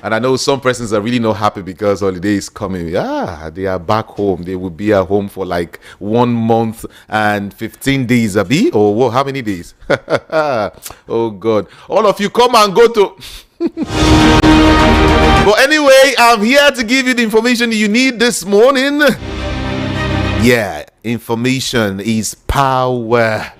And I know some persons are really not happy because holiday is coming. They are back home. They will be at home for like 1 month and 15 days, Abi. Or what? How many days? Oh God. All of you come and go to... But anyway, I'm here to give you the information you need this morning. Yeah, information is power.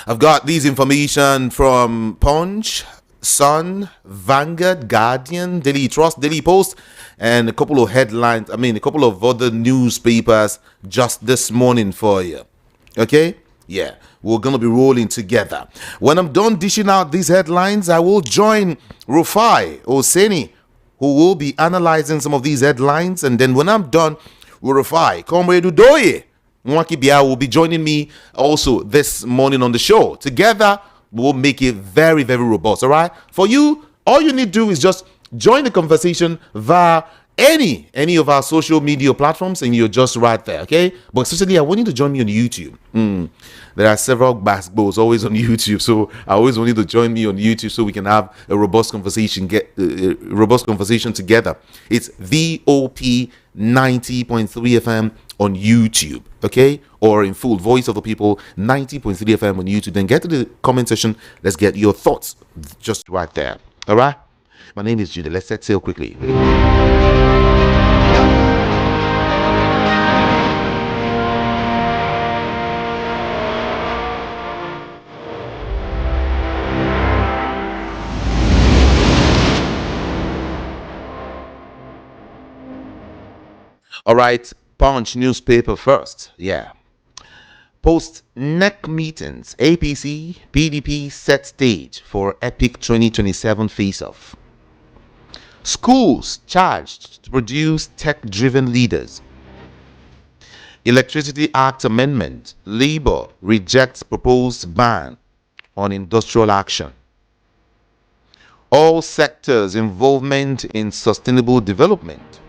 I've got this information from Punch, Sun, Vanguard, Guardian, Daily Trust, Daily Post, and a couple of headlines. A couple of other newspapers just this morning for you. Okay? Yeah, we're going to be rolling together. When I'm done dishing out these headlines, I will join Rufai Oseni, who will be analyzing some of these headlines. And then when I'm done with Rufai, Comrade Udoi Nwakibia will be joining me also this morning on the show. Together, we'll make it very, very robust, all right? For you, all you need to do is just join the conversation via any of our social media platforms, and you're just right there, okay? But especially, I want you to join me on YouTube. There are several basketballs always on YouTube, so I always want you to join me on YouTube so we can have a robust conversation, together. It's VOP 90.3 FM on YouTube, okay? Or in full, Voice of the People 90.3 FM on YouTube. Then get to the comment section. Let's get your thoughts just right there, all right? My name is Judah. Let's set sail quickly. All right, Punch newspaper first. Yeah. Post NEC meetings, APC, PDP set stage for epic 2027 face-off. Schools charged to produce tech-driven leaders. Electricity Act amendment. Labour rejects proposed ban on industrial action. All sectors involvement in sustainable development.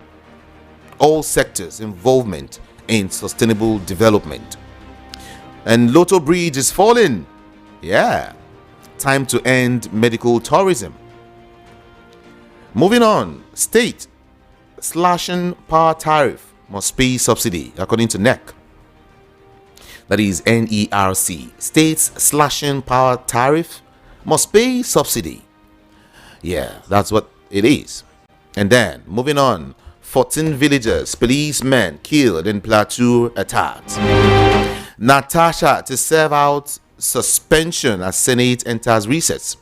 All sectors involvement in sustainable development. And Lotto Bridge is falling. Yeah. Time to end medical tourism. Moving on. State slashing power tariff must pay subsidy according to NEC. That is NERC. States slashing power tariff must pay subsidy. Yeah, that's what it is. And then moving on. 14 villagers, policemen killed in Plateau attacks. Natasha to serve out suspension as Senate enters recess.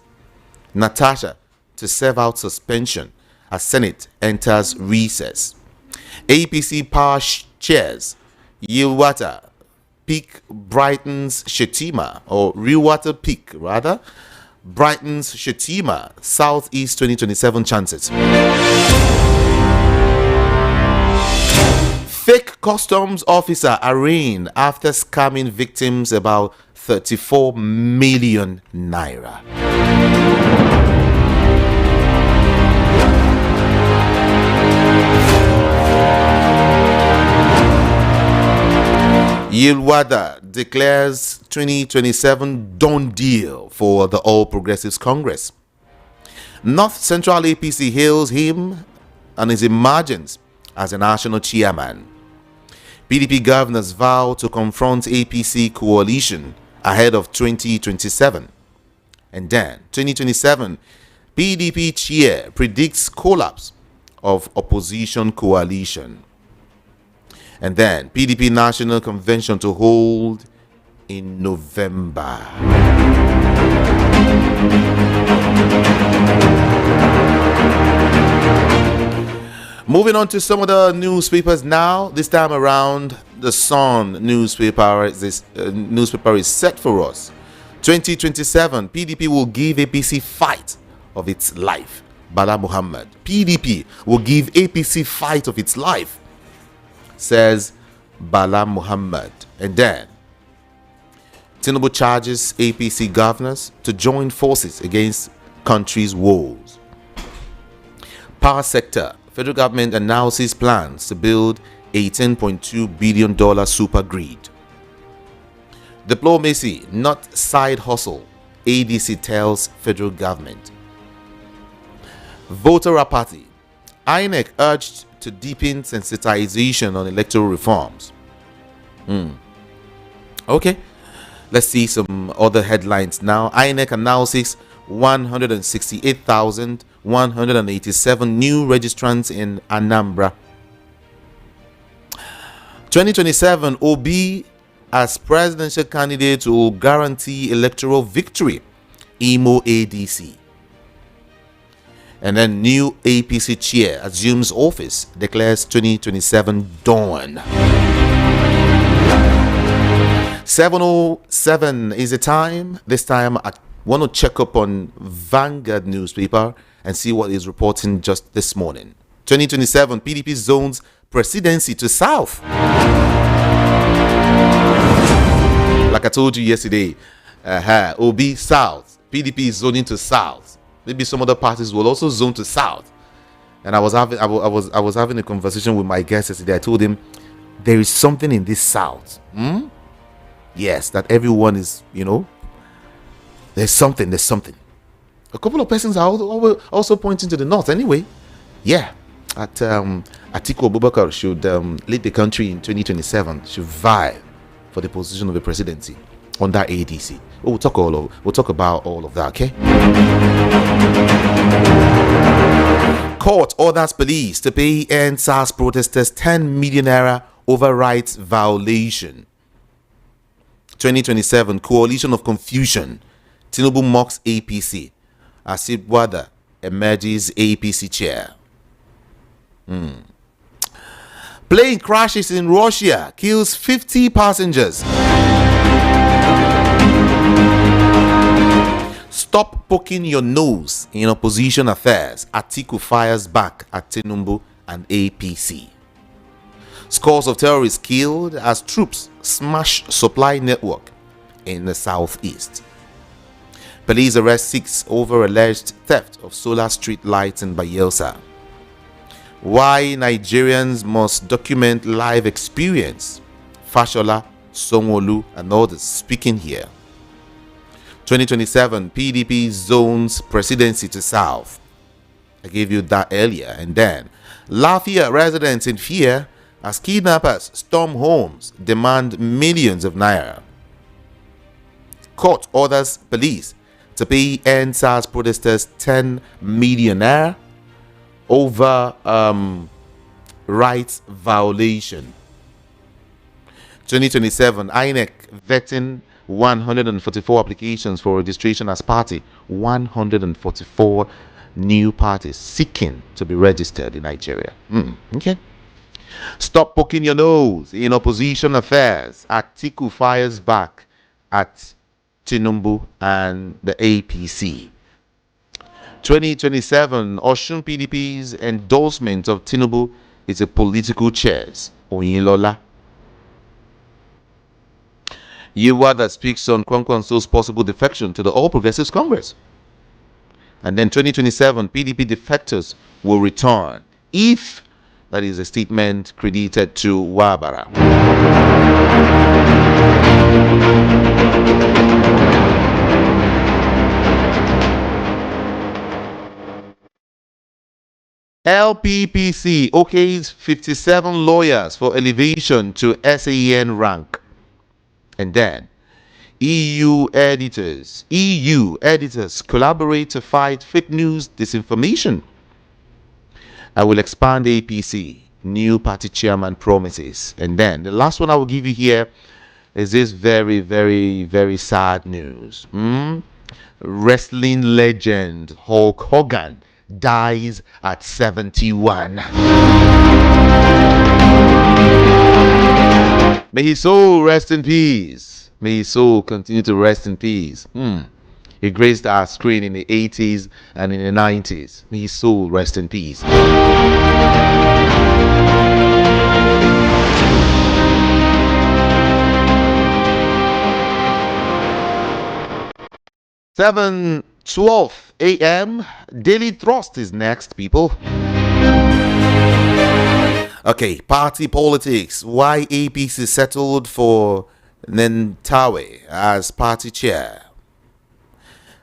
Natasha to serve out suspension as Senate enters recess. APC power chairs. Yilwata peak brightens Shetima, or Rewwater peak rather, brightens Shetima, Southeast 2027 chances. Fake customs officer arraigned after scamming victims about 34 million naira. Yilwada declares 2027 done deal for the All Progressives Congress. North Central APC hails him and his emergence as a national chairman. PDP governors vow to confront APC coalition ahead of 2027. And then 2027, PDP chair predicts collapse of opposition coalition. And then PDP National Convention to hold in November. Moving on to some of the newspapers now. This time around, the Sun newspaper. This newspaper is set for us. 2027, PDP will give APC fight of its life. Bala Muhammad. PDP will give APC fight of its life, says Bala Muhammad. And then Tinubu charges APC governors to join forces against country's woes. Power sector. Federal government announces plans to build $18.2 billion super grid. Diplomacy, not side hustle, ADC tells federal government. Voter apathy, INEC urged to deepen sensitization on electoral reforms. Okay, let's see some other headlines now. INEC announces 168,187 new registrants in Anambra. 2027, Obi as presidential candidate will guarantee electoral victory. Imo ADC. And then new APC chair assumes office, declares 2027 dawn. 7:07 is the time. This time I want to check up on Vanguard newspaper and see what is reporting just this morning. 2027, PDP zones presidency to South. Like I told you yesterday, Obi South, PDP is zoning to South. Maybe some other parties will also zone to South. And I was having a conversation with my guest yesterday. I told him there is something in this South. Yes, that everyone is, there's something. A couple of persons are also pointing to the North anyway. Yeah, Atiku Abubakar should lead the country in 2027, should vie for the position of the presidency under ADC. We'll talk about all of that, okay? Court orders police to pay NSAS protesters 10 million naira over rights violation. 2027, coalition of confusion. Tinubu mocks APC. Asib Wada emerges APC chair. Plane crashes in Russia, kills 50 passengers. Stop poking your nose in opposition affairs. Atiku fires back at Tinubu and APC. Scores of terrorists killed as troops smash supply network in the southeast. Police arrest 6 over alleged theft of solar street lights in Bayelsa. Why Nigerians must document live experience. Fashola, Sonwolu, and others speaking here. 2027, PDP zones presidency to South. I gave you that earlier. And then, Lafayette residents in fear as kidnappers storm homes, demand millions of naira. Court orders police to pay NSAS protesters 10 million naira over rights violation. 2027, INEC vetting 144 applications for registration as party. 144 new parties seeking to be registered in Nigeria. Okay. Stop poking your nose in opposition affairs. Atiku fires back at Tinubu and the APC. 2027, Osun PDP's endorsement of Tinubu is a political chess. Oyinlola. Yewa that speaks on Kwankwanso's possible defection to the All Progressives Congress. And then 2027, PDP defectors will return if that is a statement credited to Wabara. LPPC okays 57 lawyers for elevation to SAN rank. And then EU editors collaborate to fight fake news disinformation. I will expand APC. New party chairman promises. And then the last one I will give you here is this very, very, very sad news. Wrestling legend Hulk Hogan dies at 71. May his soul rest in peace. May his soul continue to rest in peace. He graced our screen in the 80s and in the 90s. May his soul rest in peace. Seven 12 a.m. Daily Thrust is next, people. Okay, party politics. Why APC settled for Nentawe as party chair.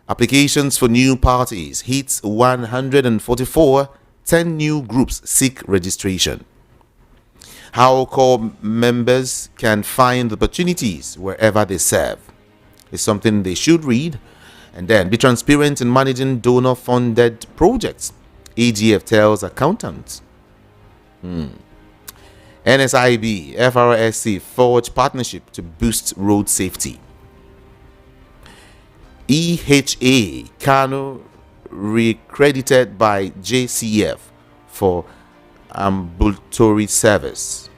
Applications for new parties hits 144. 10 new groups seek registration. How core members can find opportunities wherever they serve is something they should read. And then be transparent in managing donor-funded projects. AGF tells accountants. NSIB, FRSC forge partnership to boost road safety. EHA, Kano recredited by JCF for ambulatory service.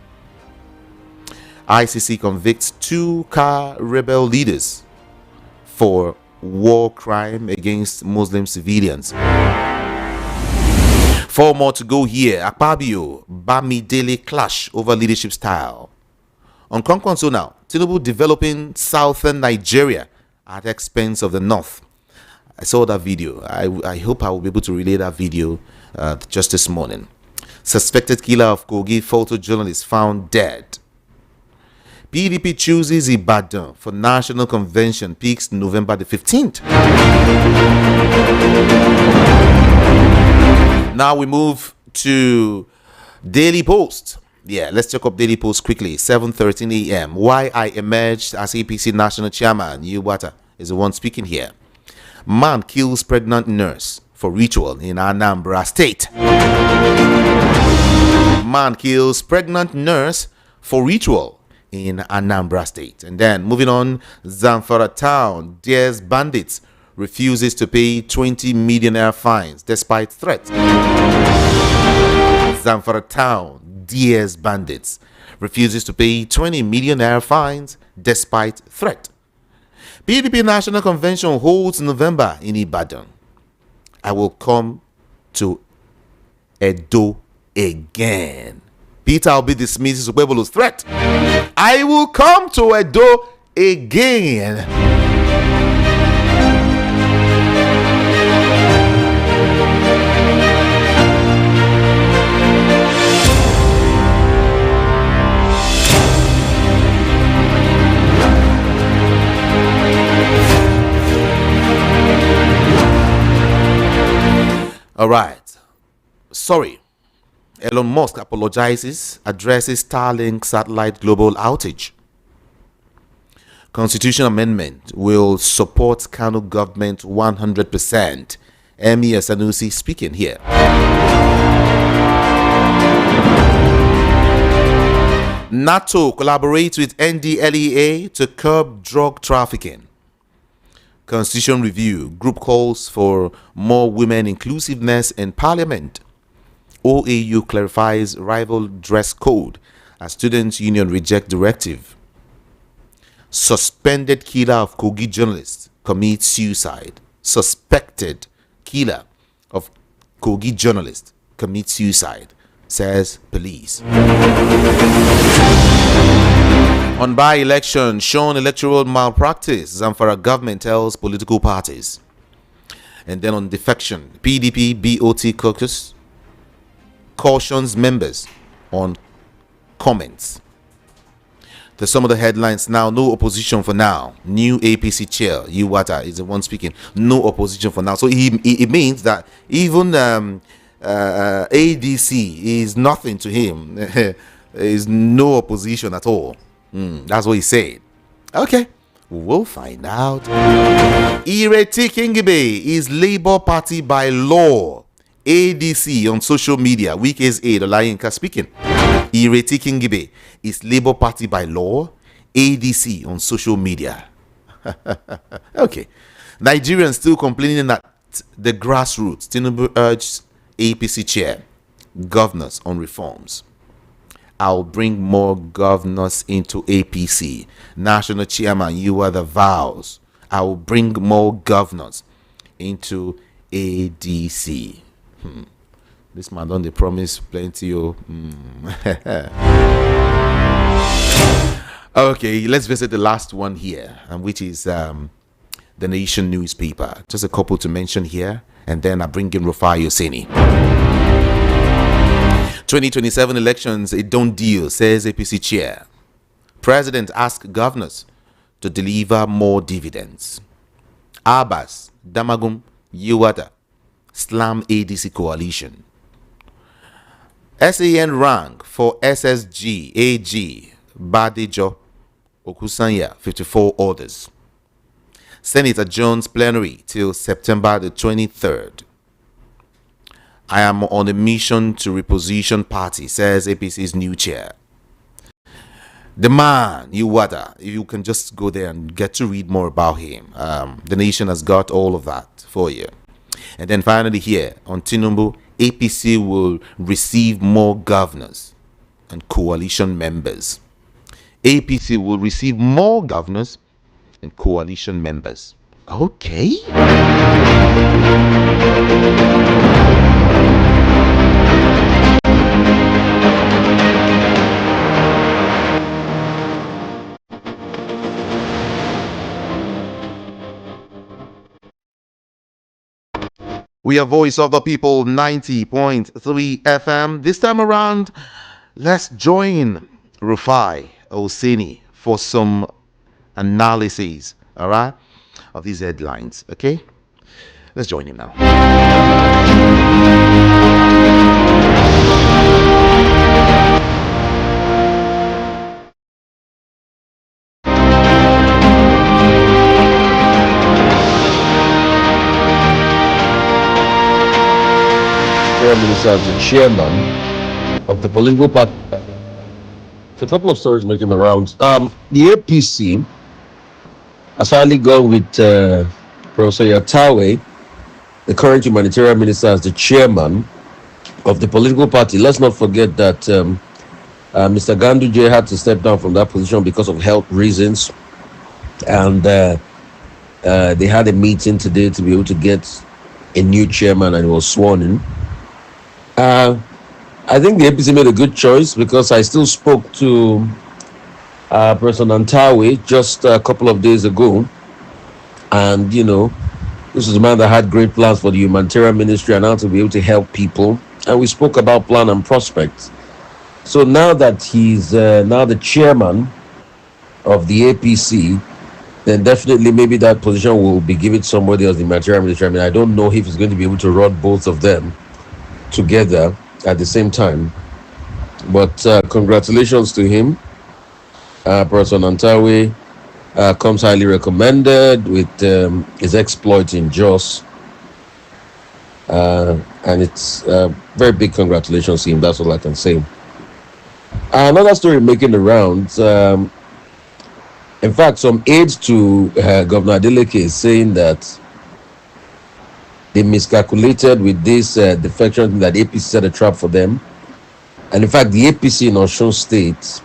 ICC convicts 2 car rebel leaders for war crime against Muslim civilians. 4 more to go here. Akpabio, Bamidele clash over leadership style. On Konkonso now, Tinubu developing southern Nigeria at the expense of the north. I saw that video. I hope I will be able to relay that video just this morning. Suspected killer of Kogi photojournalist found dead. PDP chooses Ibadan for National Convention, peaks November the 15th. Now we move to Daily Post. Yeah, let's check up Daily Post quickly. 7:13 a.m. Why I emerged as APC National Chairman. Uwata is the one speaking here. Man kills pregnant nurse for ritual in Anambra State. Man kills pregnant nurse for ritual in Anambra State. And then moving on, Zamfara town dares bandits, refuses to pay 20 million naira fines despite threats. Zamfara town dares bandits, refuses to pay 20 million naira fines despite threat. PDP National Convention holds November in Ibadan. I will come to Edo again. Peter Obi dismisses Webolo's threat. I will come to Edo again. All right. Sorry. Elon Musk apologizes, addresses Starlink satellite global outage. Constitution amendment will support Kano government 100%. Emir Sanusi speaking here. NATO collaborates with NDLEA to curb drug trafficking. Constitution review. Group calls for more women inclusiveness in parliament. OAU clarifies rival dress code as students' union reject directive. Suspended killer of Kogi journalist commits suicide. Suspected killer of Kogi journalist commits suicide, says police. On by-election, shown electoral malpractice, Zamfara government tells political parties. And then on defection, PDP BOT caucus cautions members on comments. There's some of the headlines now. No opposition for now. New APC chair, Uwata, is the one speaking. No opposition for now. So it means that even ADC is nothing to him. There is no opposition at all. That's what he said. Okay, we'll find out. Ireti Kingibe is Labour Party by law. ADC on social media. Week's aid Olayinka speaking. Ireti Kingibe is Labour Party by law. ADC on social media. Okay. Nigerians still complaining at the grassroots. Tinubu urged APC chair, governors on reforms. I'll bring more governors into APC. National chairman, you are the vows. I will bring more governors into ADC. This man don't they promise plenty. Okay, let's visit the last one here, which is the Nation newspaper. Just a couple to mention here, and then I bring in Rufai Oseni. 2027 elections, a done deal, says APC chair. President asked governors to deliver more dividends. Abbas, Damagum, Yuwata slam ADC coalition. SAN rank for SSG AG Badejo Okusanya 54 orders. Senate adjourns plenary till September the 23rd. I am on a mission to reposition party, says APC's new chair. The man, Yuwata, you can just go there and get to read more about him. The nation has got all of that for you. And then finally here on Tinubu, APC will receive more governors and coalition members. APC will receive more governors and coalition members. Okay. We are Voice of the People 90.3 FM. This time around, let's join Rufai Oseni for some analysis, all right, of these headlines. Okay, let's join him now. Prime Minister as the chairman of the political party. A couple of stories making the rounds. The APC has finally gone with Professor Yatawe, the current humanitarian minister, as the chairman of the political party. Let's not forget that Mr. Ganduje had to step down from that position because of health reasons, and they had a meeting today to be able to get a new chairman, and he was sworn in. I think the APC made a good choice because I still spoke to President Antawe just a couple of days ago, and this is a man that had great plans for the humanitarian ministry and how to be able to help people, and we spoke about plan and prospects. So now that he's now the chairman of the APC, then definitely maybe that position will be given to somebody else, the humanitarian ministry. I mean, I don't know if he's going to be able to run both of them together at the same time, but congratulations to him. President Antawe comes highly recommended with his exploit in Jos, and it's very big congratulations to him. That's all I can say. Another story making the rounds. In fact, some aides to Governor Adeleke is saying that they miscalculated with this defection that the APC set a trap for them. And in fact, the APC in Osun State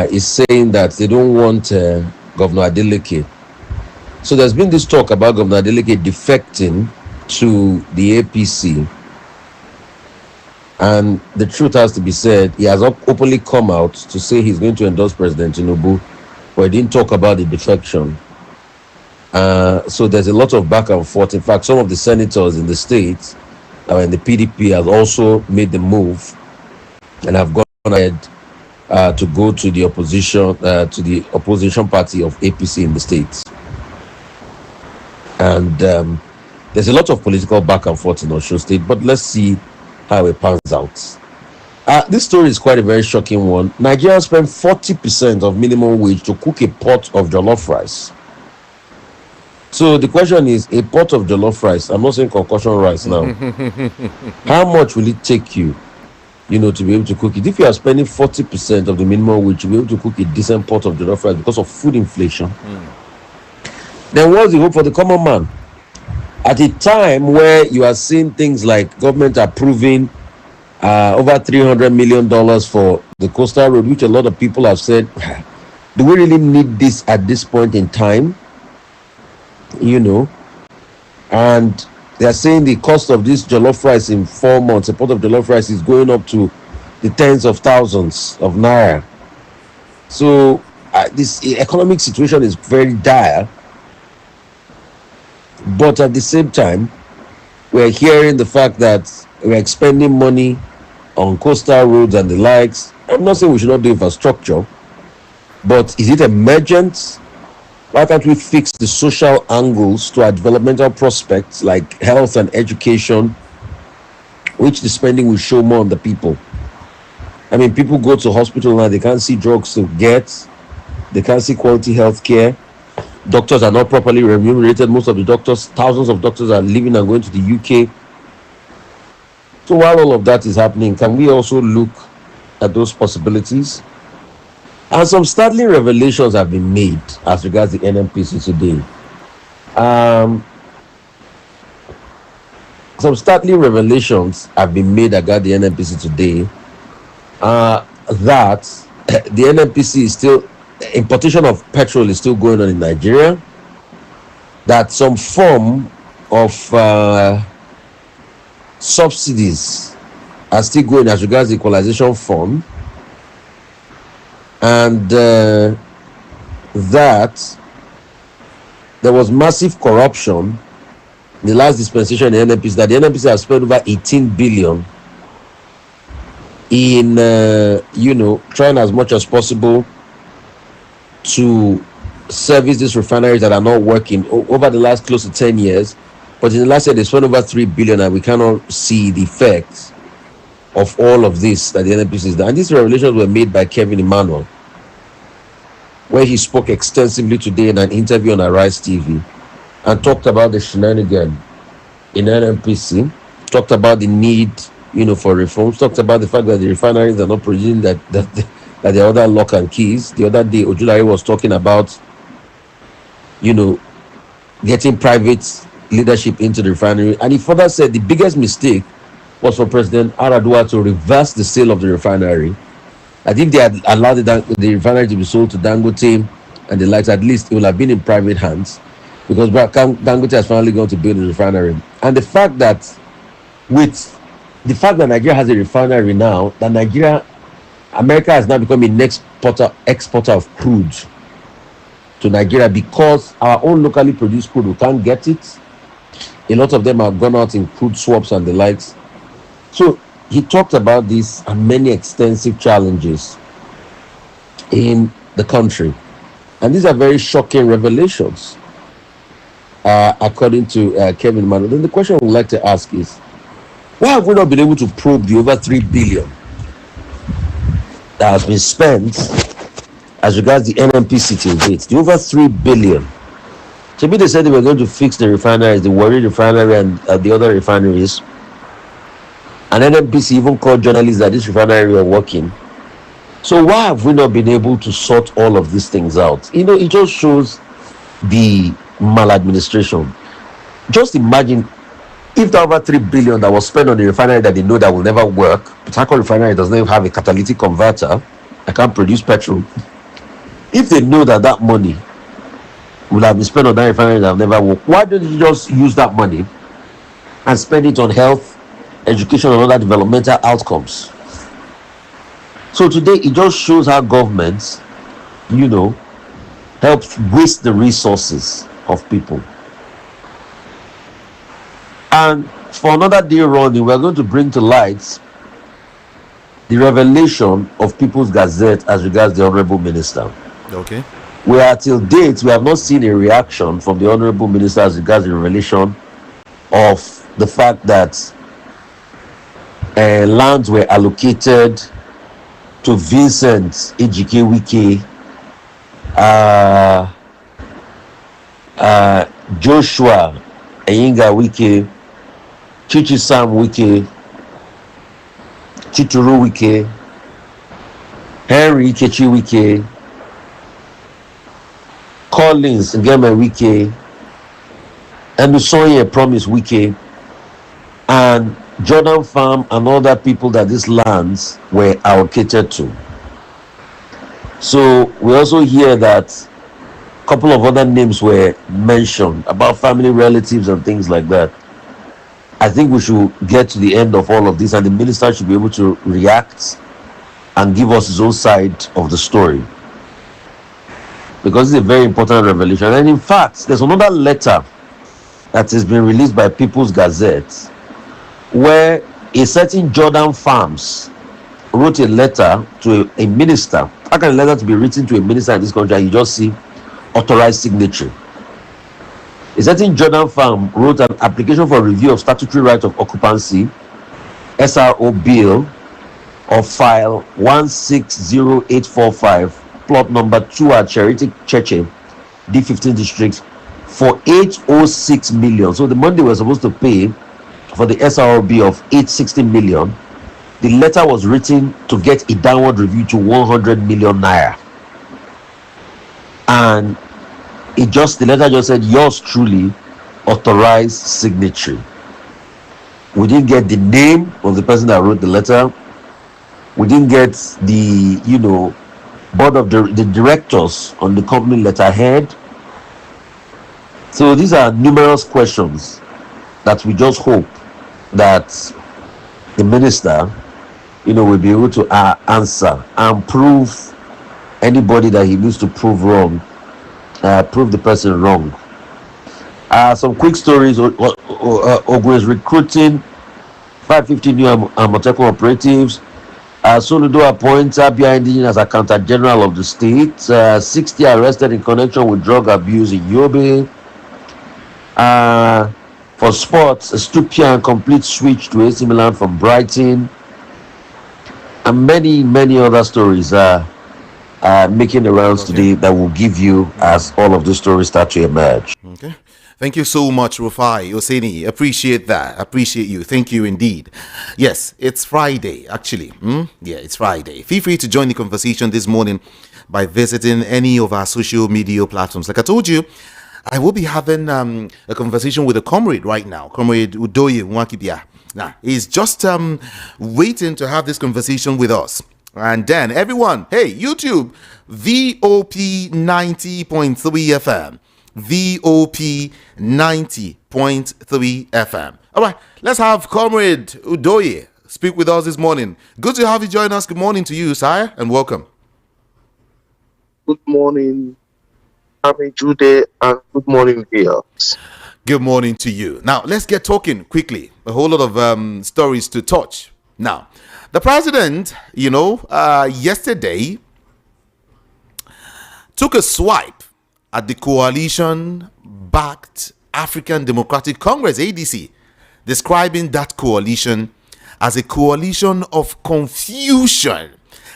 is saying that they don't want Governor Adeleke. So there's been this talk about Governor Adeleke defecting to the APC. And the truth has to be said, he has openly come out to say he's going to endorse President Tinubu, but he didn't talk about the defection. So there's a lot of back and forth. In fact, some of the senators in the state and the PDP have also made the move and have gone ahead to go to the opposition party of APC in the state. And there's a lot of political back and forth in Osun State, but let's see how it pans out. This story is quite a very shocking one. Nigerians spend 40% of minimum wage to cook a pot of jollof rice. So the question is, a pot of jollof rice, I'm not saying concussion rice now, how much will it take you, to be able to cook it? If you are spending 40% of the minimum wage to be able to cook a decent pot of jollof rice because of food inflation, then what's the hope for the common man? At a time where you are seeing things like government approving over $300 million for the coastal road, which a lot of people have said, do we really need this at this point in time? And they are saying the cost of this jollof rice in 4 months, a pot of jollof rice is going up to the tens of thousands of naira. So this economic situation is very dire. But at the same time, we're hearing the fact that we're expending money on coastal roads and the likes, I'm not saying we should not do infrastructure, but is it emergent? Why can't we fix the social angles to our developmental prospects like health and education, which the spending will show more on the people? I mean, people go to hospital now, they can't see drugs to get, they can't see quality health care. Doctors are not properly remunerated. Most of the doctors, thousands of doctors are leaving and going to the UK. So while all of that is happening, can we also look at those possibilities? And some startling revelations have been made as regards the NNPC today. Some startling revelations have been made about the NNPC today. That the NNPC is still, importation of petrol is still going on in Nigeria. That some form of subsidies are still going as regards the equalization fund, and that there was massive corruption in the last dispensation in the NNPC, that the NNPC has spent over 18 billion in trying as much as possible to service these refineries that are not working over the last close to 10 years. But in the last year, they spent over 3 billion, and we cannot see the effects of all of this that the NNPC is done. And these revelations were made by Kevin Emmanuel, where he spoke extensively today in an interview on Arise TV and talked about the shenanigan in NNPC, talked about the need, for reforms, talked about the fact that the refineries are not producing that the other lock and keys. The other day, Ojulari was talking about, getting private leadership into the refinery. And he further said the biggest mistake was for President Aradua to reverse the sale of the refinery. I think they had allowed the refinery to be sold to Dangote and the likes. At least it will have been in private hands, because Dangote has finally gone to build a refinery. And the fact that Nigeria has a refinery now, that America has now become an exporter of crude to Nigeria, because our own locally produced crude, we can't get it. A lot of them have gone out in crude swaps and the likes. So he talked about this and many extensive challenges in the country. And these are very shocking revelations, according to Kevin Emmanuel. Then the question I would like to ask is, why have we not been able to probe the over 3 billion that has been spent as regards the NNPC till date? The over 3 billion. To me, they said they were going to fix the refineries, the Warri refinery and the other refineries. And NNPC even called journalists that this refinery were working. So why have we not been able to sort all of these things out? It just shows the maladministration. Just imagine if the over 3 billion that was spent on the refinery that they know that will never work. Port Harcourt refinery does not even have a catalytic converter. I can't produce petrol. If they know that money would have been spent on that refinery that have never worked, why don't you just use that money and spend it on health, education, and other developmental outcomes? So today it just shows how governments, help waste the resources of people. And for another day running, we're going to bring to light the revelation of People's Gazette as regards the Honorable Minister. Okay. Where till date, we have not seen a reaction from the Honorable Minister as regards the revelation of the fact that lands were allocated to Vincent Ejike Wike, Joshua Eyinga Wike, Chichi Sam Wike, Chituru Wike, Henry Ikechi Wike, Collins Ngeme Wike, and Usoye Promise Wike, and Jordan Farm and other people that these lands were allocated to. So we also hear that a couple of other names were mentioned about family relatives and things like that. I think we should get to the end of all of this, and the minister should be able to react and give us his own side of the story, because it's a very important revelation. And in fact, there's another letter that has been released by People's Gazette, where a certain Jordan Farms wrote a letter to a minister. How can a letter to be written to a minister in this country and you just see authorized signature? A certain Jordan firm wrote an application for review of statutory right of occupancy, SRO bill of file 160845, plot number 2 at Charity Cheche, D15 district, for 806 million. So the money they were supposed to pay for the SRB of 860 million, the letter was written to get a downward review to 100 million naira. And the letter just said, yours truly, authorized signatory. We didn't get the name of the person that wrote the letter. We didn't get the, board of the directors on the company letterhead. So these are numerous questions that we just hope that the minister, will be able to answer and prove anybody that he needs to prove wrong, prove the person wrong. Some quick stories. Ogun is recruiting 550 new Amotekun operatives. Soludo appoints Abure Indigenous as Accountant General of the state. 60 arrested in connection with drug abuse in Yobe. For sports, a stupid complete switch to AC Milan from Brighton. And many, many other stories are making the rounds today that will give you as all of the stories start to emerge. Okay. Thank you so much, Rufai Oseni. Appreciate that. Appreciate you. Thank you indeed. Yes, it's Friday, actually. Yeah, it's Friday. Feel free to join the conversation this morning by visiting any of our social media platforms. Like I told you, I will be having a conversation with a comrade right now, Comrade Udoi Nwakibia. Now, he's just waiting to have this conversation with us. And then everyone, hey, YouTube, VOP 90.3 FM. VOP 90.3 FM. All right, let's have Comrade Udoi speak with us this morning. Good to have you join us. Good morning to you, sire, and welcome. Good morning, Udoi, and good morning, viewers. Good morning to you. Now, let's get talking quickly. A whole lot of stories to touch. Now, the president, yesterday took a swipe at the coalition-backed African Democratic Congress, ADC, describing that coalition as a coalition of confusion.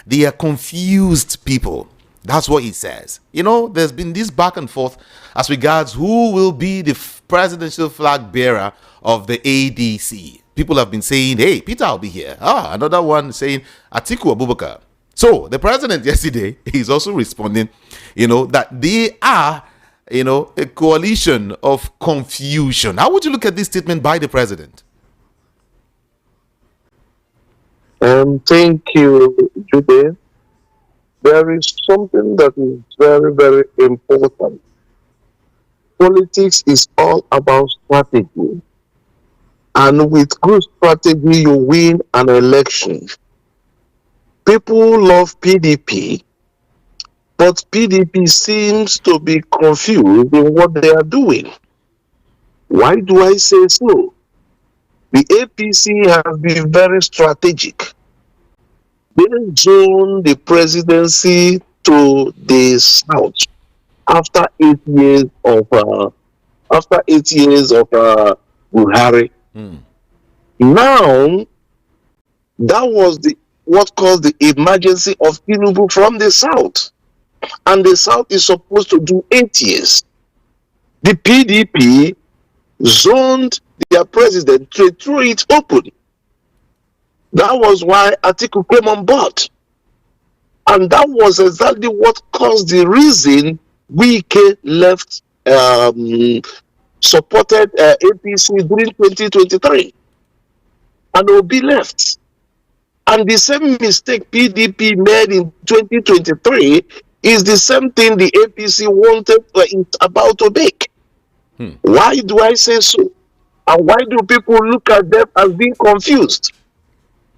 They are confused people. That's what he says. There's been this back and forth as regards who will be the presidential flag bearer of the ADC. People have been saying, hey, Peter will be here. Another one saying Atiku Abubakar. So the president yesterday is also responding, that they are, a coalition of confusion. How would you look at this statement by the president? Thank you, Udoi. There is something that is very, very important. Politics is all about strategy. And with good strategy, you win an election. People love PDP, but PDP seems to be confused in what they are doing. Why do I say so? The APC has been very strategic. They zoned the presidency to the south after 8 years of Buhari. Now, that was what caused the emergency of Tinubu from the south, and the south is supposed to do 8 years. The PDP zoned their president to throw it open. That was why Atiku came on board. And that was exactly what caused the reason Wike left, supported APC during 2023. And Obi left. And the same mistake PDP made in 2023 is the same thing the APC wanted, is about to make. Why do I say so? And why do people look at them as being confused?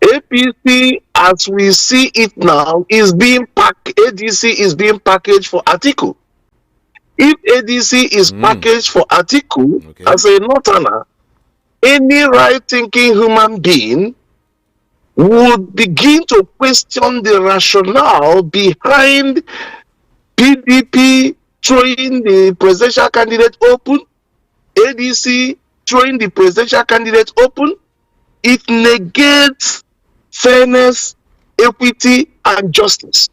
APC, as we see it now, is being ADC is being packaged for Atiku. If ADC is packaged for Atiku as a northerner, any right-thinking human being would begin to question the rationale behind PDP throwing the presidential candidate open, ADC throwing the presidential candidate open. It negates fairness, equity, and justice.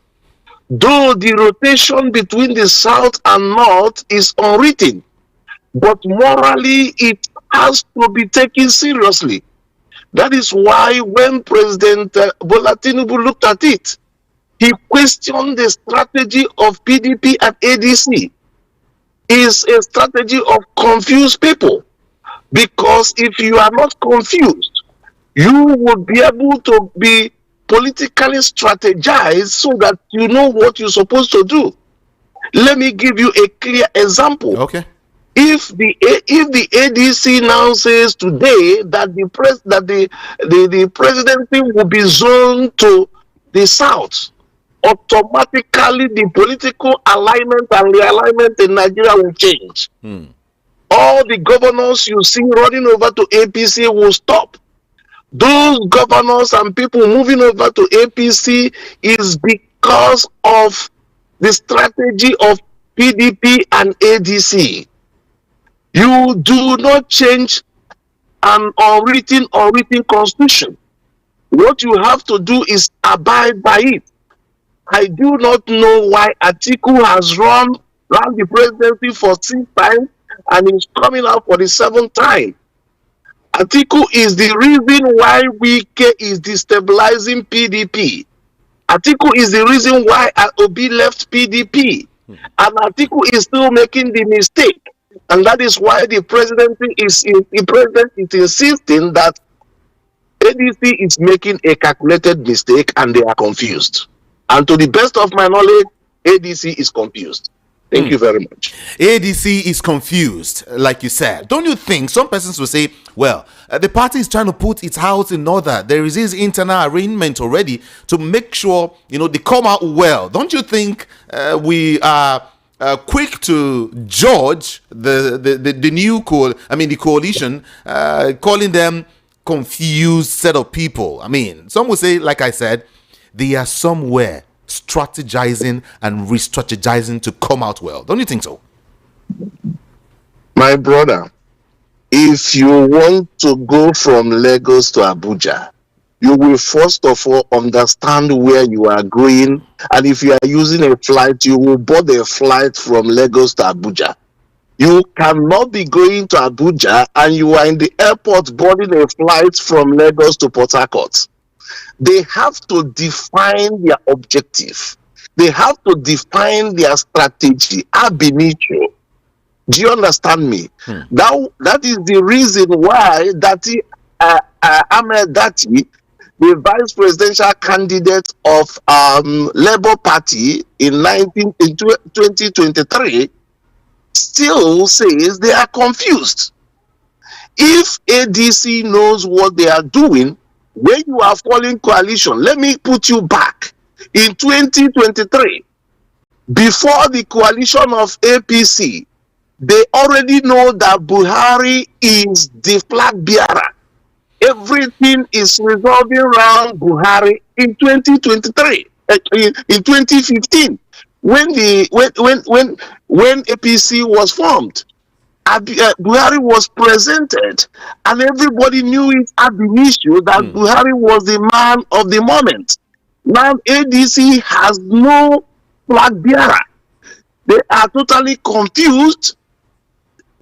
Though the rotation between the South and North is unwritten, but morally it has to be taken seriously. That is why when President Bola Tinubu looked at it, he questioned the strategy of PDP and ADC. Is a strategy of confused people. Because if you are not confused, you would be able to be politically strategized so that you know what you're supposed to do. Let me give you a clear example. Okay. If the ADC now says today that the presidency will be zoned to the South, automatically the political alignment and realignment in Nigeria will change. All the governors you see running over to APC will stop. Those governors and people moving over to APC is because of the strategy of PDP and ADC. You do not change an unwritten constitution. What you have to do is abide by it. I do not know why Atiku has run the presidency for 6 times and is coming out for the 7th time. Atiku is the reason why Wike is destabilizing PDP. Atiku is the reason why Obi left PDP. And Atiku is still making the mistake. And that is why the president is insisting that ADC is making a calculated mistake and they are confused. And to the best of my knowledge, ADC is confused. Thank you very much. ADC is confused, like you said. Don't you think some persons will say, well, the party is trying to put its house in order. There is this internal arrangement already to make sure, they come out well. Don't you think we are quick to judge the new the coalition, calling them confused set of people? Some will say, like I said, they are somewhere strategizing and re-strategizing to come out well. Don't you think so? My brother, if you want to go from Lagos to Abuja, you will first of all understand where you are going. And if you are using a flight, you will board a flight from Lagos to Abuja. You cannot be going to Abuja and you are in the airport boarding a flight from Lagos to Port Harcourt. They have to define their objective. They have to define their strategy ab initio. Do you understand me? That is the reason why Ahmed Dati, the vice presidential candidate of Labour Party in 2023, still says they are confused. If ADC knows what they are doing, when you are following coalition, let me put you back. In 2023, before the coalition of APC, they already know that Buhari is the flag bearer. Everything is revolving around Buhari in 2023, in 2015, when APC was formed. Buhari was presented, and everybody knew it at the issue that Buhari was the man of the moment. Now ADC has no flag bearer. They are totally confused.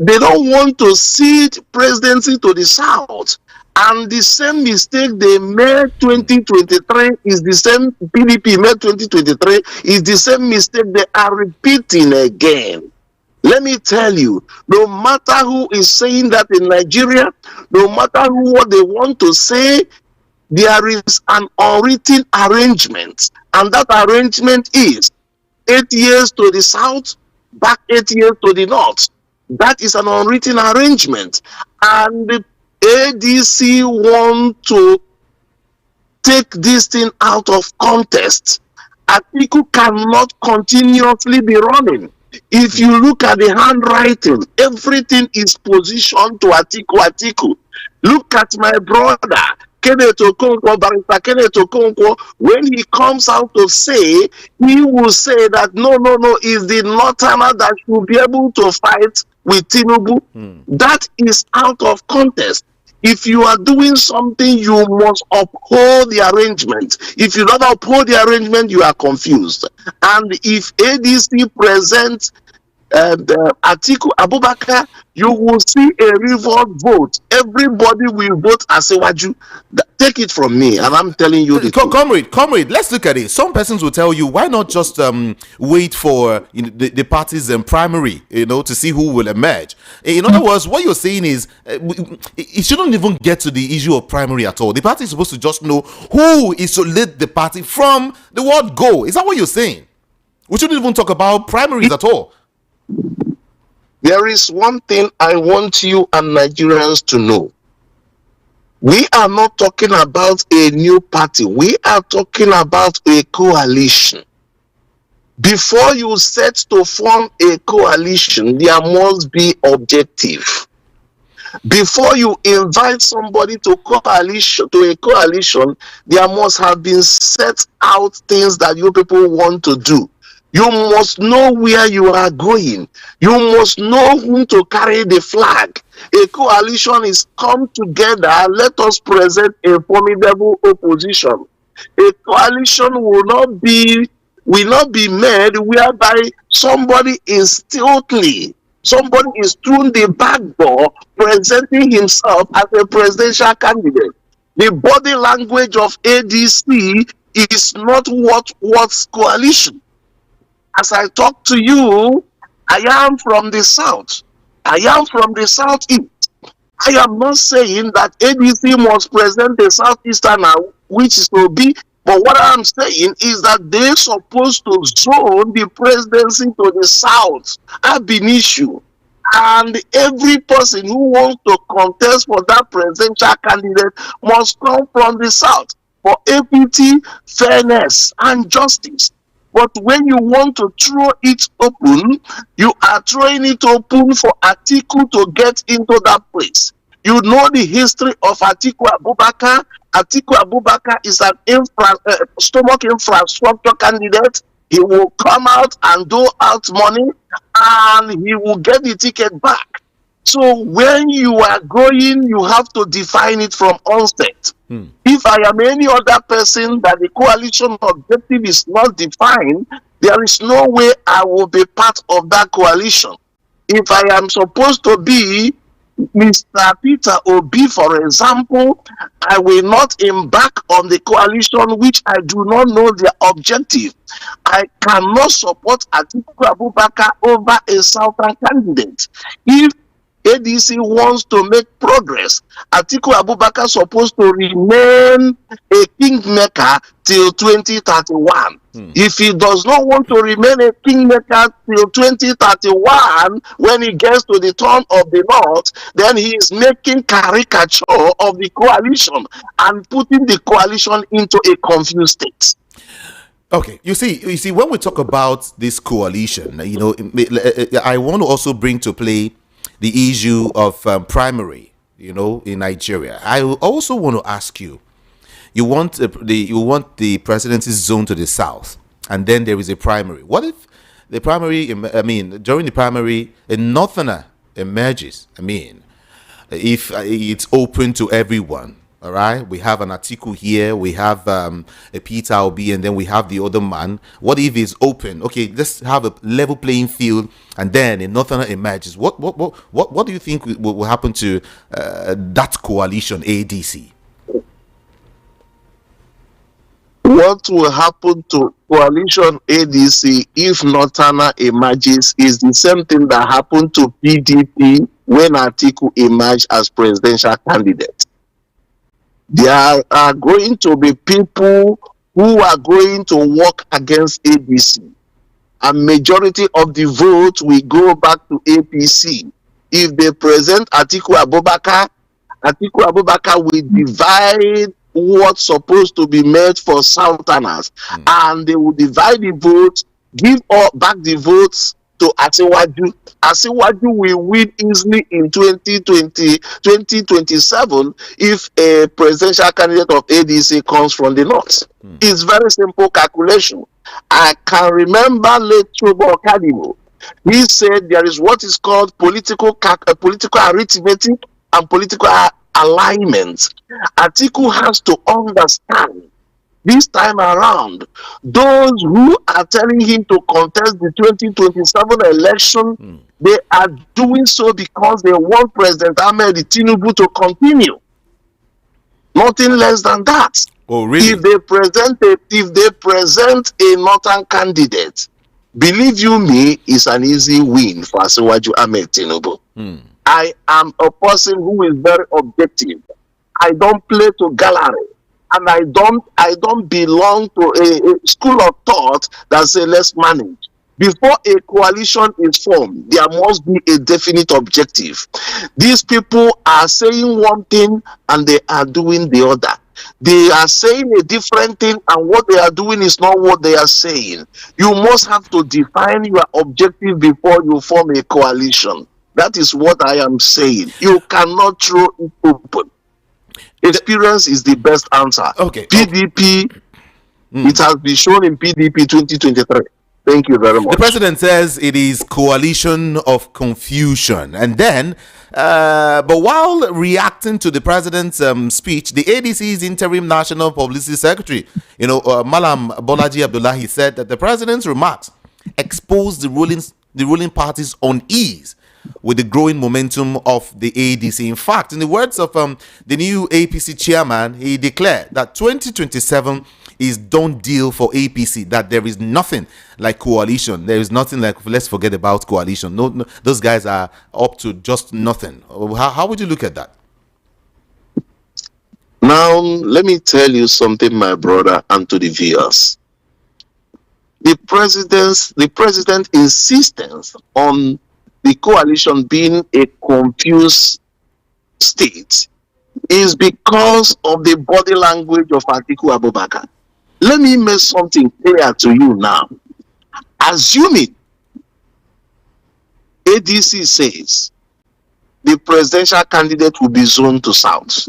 They don't want to cede presidency to the South. And the same mistake they made 2023 is the same PDP made 2023 is the same mistake they are repeating again. Let me tell you, no matter who is saying that in Nigeria, no matter what they want to say, there is an unwritten arrangement. And that arrangement is 8 years to the South, back 8 years to the North. That is an unwritten arrangement. And the ADC want to take this thing out of context. Atiku cannot continuously be running. If you look at the handwriting, everything is positioned to Atiku. Look at my brother. Kenneth Okonkwo, Barrister Kenneth Okonkwo, when he comes out to say, he will say that no, it's the Northerner that should be able to fight with Tinubu. That is out of context. If you are doing something, you must uphold the arrangement. If you don't uphold the arrangement, you are confused. And if ADC presents Atiku Abubakar, you will see a revolt vote. Everybody will vote as a Waju. Take it from me, and I'm telling you the truth. Comrade, let's look at it. Some persons will tell you, why not just wait for the party's primary, to see who will emerge. In other words, what you're saying is it shouldn't even get to the issue of primary at all. The party is supposed to just know who is to lead the party from the word go. Is that what you're saying? We shouldn't even talk about primaries at all. There is one thing I want you and Nigerians to know. We are not talking about a new party. We are talking about a coalition. Before you set to form a coalition, there must be objective. Before you invite somebody to a coalition, there must have been set out things that you people want to do. You must know where you are going. You must know whom to carry the flag. A coalition is come together. Let us present a formidable opposition. A coalition will not be made whereby somebody is stealthily, somebody is through the back door presenting himself as a presidential candidate. The body language of ADC is not what's coalition. As I talk to you, I am from the south. I am from the southeast. I am not saying that ADC must present the southeasterner, which is to be, but what I am saying is that they're supposed to zone the presidency to the south. Ab initio. And every person who wants to contest for that presidential candidate must come from the south for equity, fairness, and justice. But when you want to throw it open, you are throwing it open for Atiku to get into that place. You know the history of Atiku Abubakar. Atiku Abubakar is an stomach infrastructure candidate. He will come out and do out money, and he will get the ticket back. So when you are going, you have to define it from onset. If I am any other person that the coalition objective is not defined, there is no way I will be part of that coalition. If I am supposed to be Mr. Peter Obi, for example, I will not embark on the coalition which I do not know their objective. I cannot support Atiku Abubakar over a southern candidate. If ADC wants to make progress, Atiku Abubakar is supposed to remain a kingmaker till 2031. If he does not want to remain a kingmaker till 2031, when he gets to the turn of the north, then he is making caricature of the coalition and putting the coalition into a confused state. Okay, you see, when we talk about this coalition, I want to also bring to play the issue of primary, in Nigeria. I also want to ask you. You want the presidency zone to the south, and then there is a primary. What if the primary? During the primary, a northerner emerges. If it's open to everyone, all right. We have an Atiku here. We have a Peter Obi, and then we have the other man. What if it's open? Okay, let's have a level playing field, and then a northerner emerges. What do you think will happen to that coalition, ADC? What will happen to coalition ADC if Northerner emerges is the same thing that happened to PDP when Atiku emerged as presidential candidate. There are going to be people who are going to work against ADC. A majority of the vote will go back to APC. If they present Atiku Abubakar will divide what's supposed to be made for Southerners, and they will divide the votes, give back the votes to Asiwaju. Asiwaju will win easily in 2027 if a presidential candidate of ADC comes from the north. It's very simple calculation. I can remember late Chubo Kadimo. He said there is what is called political arithmetic and political alignment. Atiku has to understand this time around, those who are telling him to contest the 2027 election, they are doing so because they want President Ahmed Tinubu to continue. Nothing less than that. Oh, really? If they present a northern candidate, believe you me, it's an easy win for Asiwaju Ahmed Tinubu. I am a person who is very objective. I don't play to gallery. And I don't belong to a school of thought that say let's manage. Before a coalition is formed, there must be a definite objective. These people are saying one thing and they are doing the other. They are saying a different thing and what they are doing is not what they are saying. You must have to define your objective before you form a coalition. That is what I am saying. You cannot throw it open. Experience is the best answer. Okay. PDP, it has been shown in PDP 2023. Thank you very much. The president says it is coalition of confusion. And then, but while reacting to the president's speech, the ADC's interim national publicity secretary, Malam Bolaji Abdullahi, said that the president's remarks exposed the ruling party's unease with the growing momentum of the ADC. In fact, in the words of the new APC chairman, he declared that 2027 is done deal for APC, that there is nothing like coalition. There is nothing like, let's forget about coalition. No, those guys are up to just nothing. How would you look at that? Now, let me tell you something, my brother, and to the viewers. The president's insistence on the coalition being a confused state is because of the body language of Atiku Abubakar. Let me make something clear to you now. Assuming ADC says the presidential candidate will be zoned to South,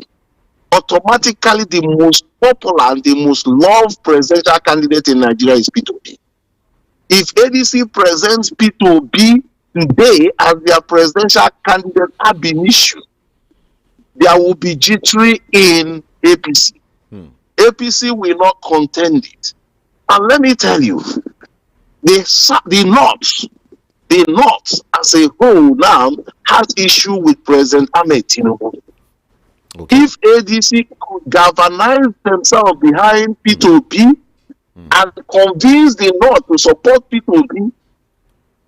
automatically the most popular and the most loved presidential candidate in Nigeria is P2B. If ADC presents P2B today as their presidential candidate ab initio, there will be jittery in APC. APC will not contend it. And let me tell you, the North as a whole now has issue with President Ahmed Tinubu. Okay. If ADC could galvanize themselves behind P2B and convince the North to support P2B,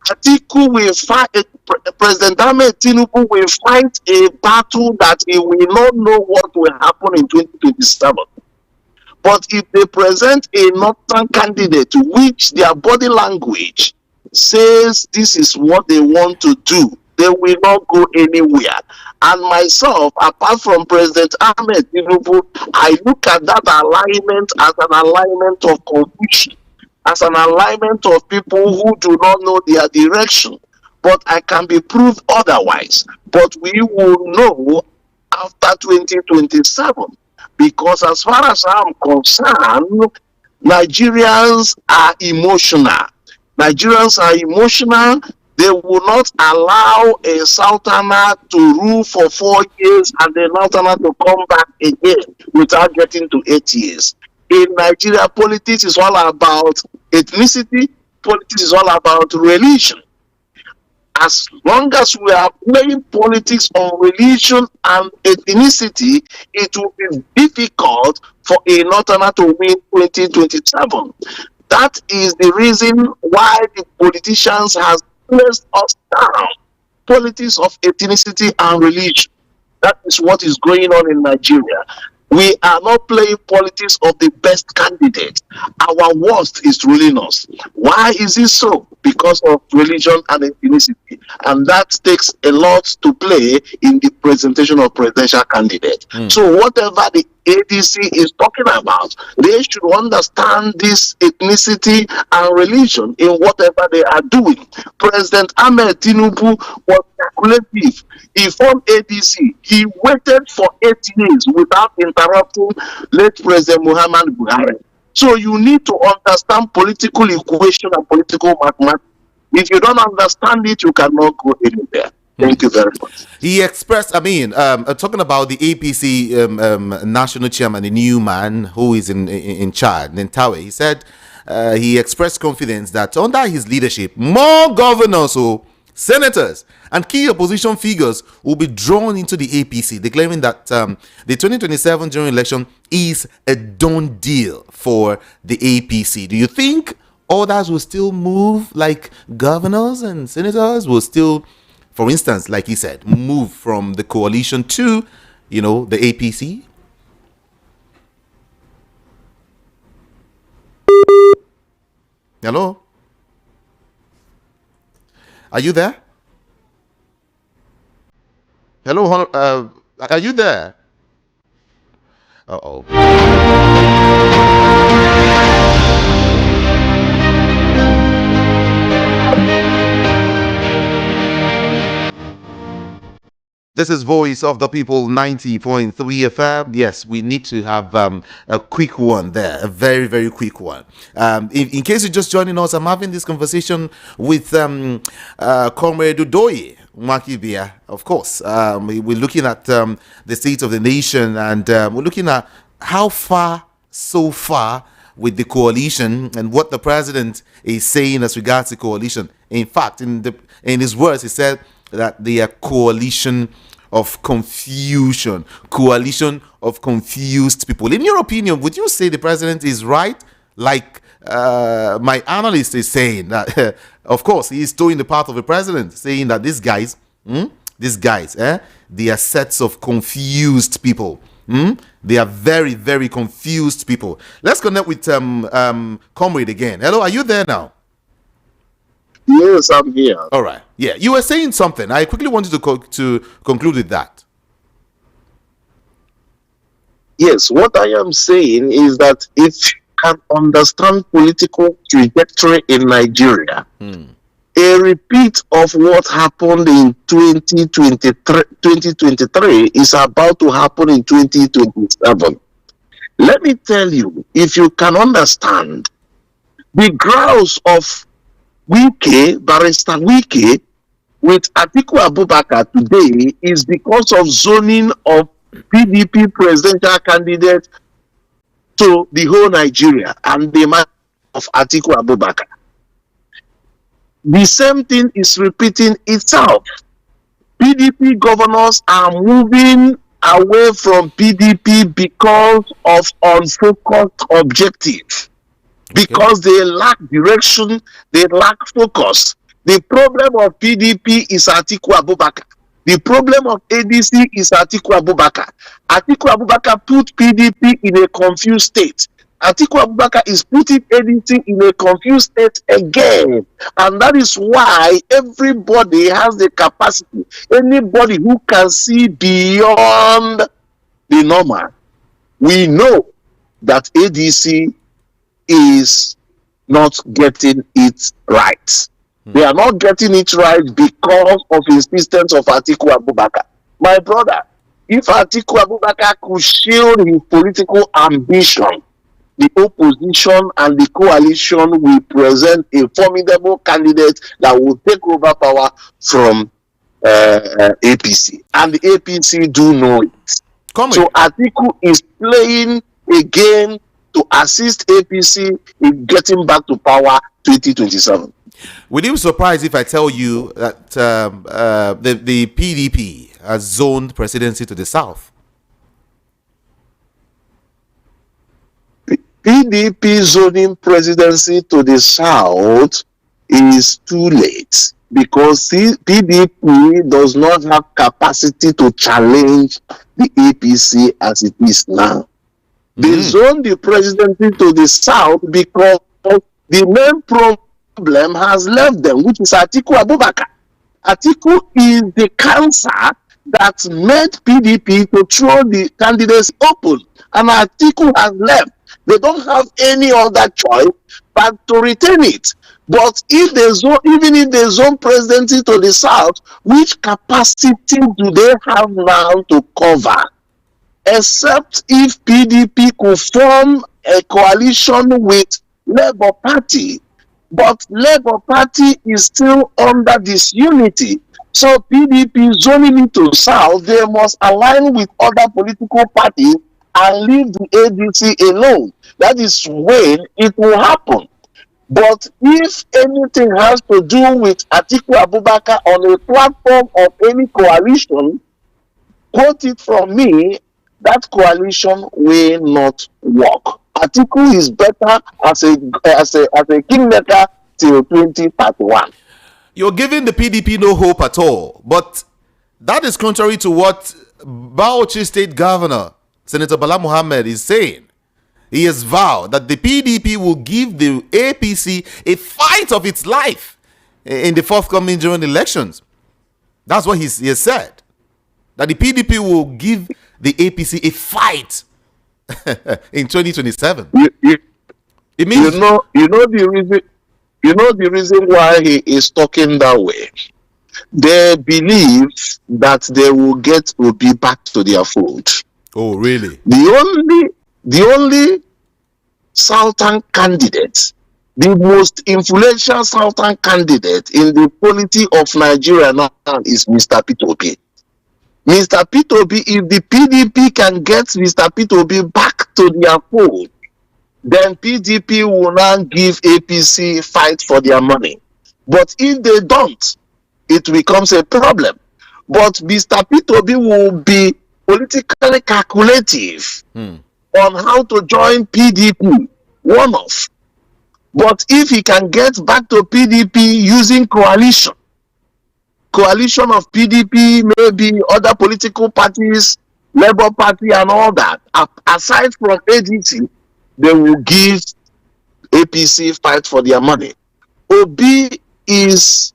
Atiku will fight, President Ahmed Tinubu will fight a battle that he will not know what will happen in 2027. But if they present a northern candidate to which their body language says this is what they want to do, they will not go anywhere. And myself, apart from President Ahmed Tinubu, I look at that alignment as an alignment of confusion, as an alignment of people who do not know their direction. But I can be proved otherwise. But we will know after 2027. Because as far as I'm concerned, Nigerians are emotional. Nigerians are emotional. They will not allow a Southerner to rule for 4 years and the Northerner to come back again without getting to 8 years. In Nigeria, politics is all about ethnicity. Politics is all about religion. As long as we are playing politics on religion and ethnicity, it will be difficult for a Northerner to win 2027. That is the reason why the politicians have placed us down. Politics of ethnicity and religion. That is what is going on in Nigeria. We are not playing politics of the best candidate. Our worst is ruling us. Why is it so? Because of religion and ethnicity. and that takes a lot to play in the presentation of presidential candidate. So whatever the ADC is talking about, they should understand this ethnicity and religion in whatever they are doing. President Ahmed Tinubu was calculative. He formed ADC. He waited for 8 years without interrupting late President Muhammad Buhari. So you need to understand political equation and political mathematics. If you don't understand it, you cannot go anywhere. Thank you very much. He expressed, talking about the APC national chairman, the new man who is in charge, Nentawe, he said he expressed confidence that under his leadership, more governors or senators and key opposition figures will be drawn into the APC, declaring that the 2027 general election is a done deal for the APC. Do you think others will still move, like governors and senators will still, for instance, like he said, move from the coalition to, the APC? Hello? Are you there? Hello, are you there? Uh-oh. This is Voice of the People 90.3 FM. Yes, we need to have a quick one there, a very, very quick one. In case you're just joining us, I'm having this conversation with Comrade Udoi, Makibia, of course. We're looking at the state of the nation, and we're looking at how far, so far, with the coalition and what the president is saying as regards the coalition. In fact, in his words, he said that they are coalition of confusion, coalition of confused people. In your opinion, would you say the president is right? Like my analyst is saying that, of course, he is towing the path of the president, saying that these guys, they are sets of confused people. They are very, very confused people. Let's connect with Comrade again. Hello, are you there now? Yes, I'm here. All right. Yeah, you were saying something. I quickly wanted to conclude with that. Yes, what I am saying is that if you can understand political trajectory in Nigeria, a repeat of what happened in 2023 is about to happen in 2027. Let me tell you, if you can understand the grounds of Barrister Wike, with Atiku Abubakar today is because of zoning of PDP presidential candidate to the whole Nigeria and the man of Atiku Abubakar. The same thing is repeating itself. PDP governors are moving away from PDP because of unfocused objective. Because they lack direction, they lack focus. The problem of PDP is Atiku Abubakar. The problem of ADC is Atiku Abubakar. Atiku Abubakar put PDP in a confused state. Atiku Abubakar is putting ADC in a confused state again. And that is why everybody has the capacity. Anybody who can see beyond the normal, we know that ADC is not getting it right. They are not getting it right because of the insistence of Atiku Abubakar. My brother, if Atiku Abubakar could shield his political ambition, the opposition and the coalition will present a formidable candidate that will take over power from APC. And the APC do know it. So Atiku is playing a game to assist APC in getting back to power 2027. Will you be surprised if I tell you that the PDP has zoned presidency to the south? PDP zoning presidency to the south is too late because PDP does not have capacity to challenge the APC as it is now. They zoned the presidency to the south because the main problem has left them, which is Atiku Abubakar. Atiku is the cancer that made PDP to throw the candidates open, and Atiku has left. They don't have any other choice but to retain it. But if they zone, even if they zone presidency to the south, which capacity do they have now to cover? Except if PDP could form a coalition with Labour Party. But Labour Party is still under disunity. So PDP zoning it to south, they must align with other political parties and leave the ADC alone. That is when it will happen. But if anything has to do with Atiku Abubakar on a platform of any coalition, quote it from me, that coalition will not work. Atiku is better as a kingmaker till 2031. You're giving the PDP no hope at all, but that is contrary to what Bauchi State Governor Senator Bala Mohammed is saying. He has vowed that the PDP will give the APC a fight of its life in the forthcoming general elections. That's what he has said. That the PDP will give the APC a fight in 2027. It means you know the reason why he is talking that way. They believe that they will get Obi back to their fold. Oh, really? The only Southern candidate, the most influential Southern candidate in the polity of Nigeria now is Mr. Peter Obi. Mr. Peter Obi, if the PDP can get Mr. Peter Obi back to their fold, then PDP will now give APC fight for their money. But if they don't, it becomes a problem. But Mr. Peter Obi will be politically calculative on how to join PDP, one off. But if he can get back to PDP using coalition of PDP, maybe other political parties, Labour Party and all that, aside from ADC, they will give APC fight for their money. Obi is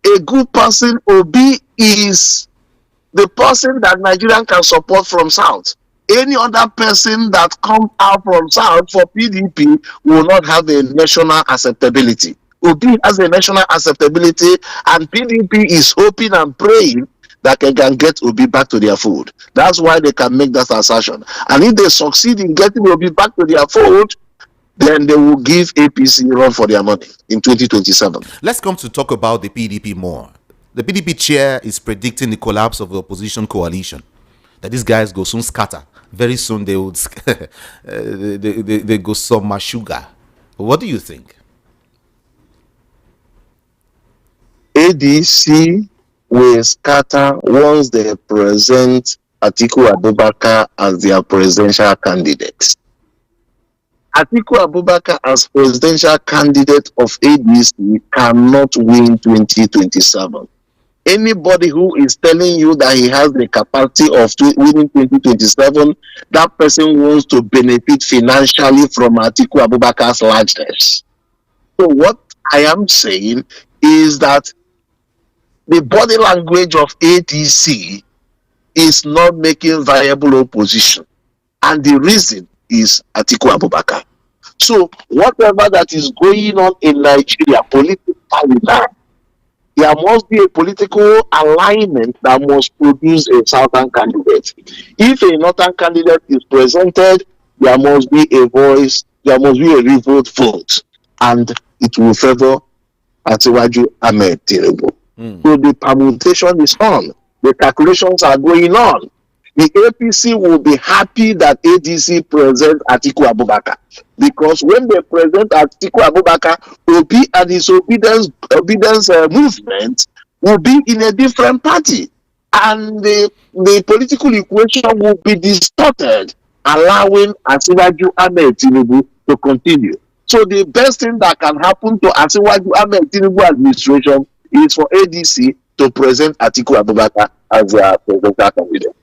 a good person. Obi is the person that Nigerian can support from South. Any other person that comes out from South for PDP will not have a national acceptability. Obi has a national acceptability, and PDP is hoping and praying that they can get Obi back to their fold. That's why they can make that assertion. And if they succeed in getting Obi back to their fold, then they will give APC run for their money in 2027. Let's come to talk about the PDP more. The PDP chair is predicting the collapse of the opposition coalition. That these guys go soon scatter. Very soon they would they go some sugar. What do you think? ADC will scatter once they present Atiku Abubakar as their presidential candidate. Atiku Abubakar as presidential candidate of ADC cannot win 2027. Anybody who is telling you that he has the capacity of winning 2027, that person wants to benefit financially from Atiku Abubakar's largeness. So what I am saying is that the body language of ADC is not making viable opposition. And the reason is Atiku Abubakar. So whatever that is going on in Nigeria politically now, there must be a political alignment that must produce a southern candidate. If a northern candidate is presented, there must be a voice, there must be a revolt vote, and it will favor Asiwaju Ahmed Tinubu. So the permutation is on. The calculations are going on. The APC will be happy that ADC presents Atiku Abubakar, because when they present Atiku Abubakar, Obi and his obedience movement will be in a different party, and the political equation will be distorted, allowing Asiwaju Ahmed Tinubu to continue. So the best thing that can happen to Asiwaju Ahmed Tinubu administration is for ADC to present Atiku Abubakar as their presidential candidate.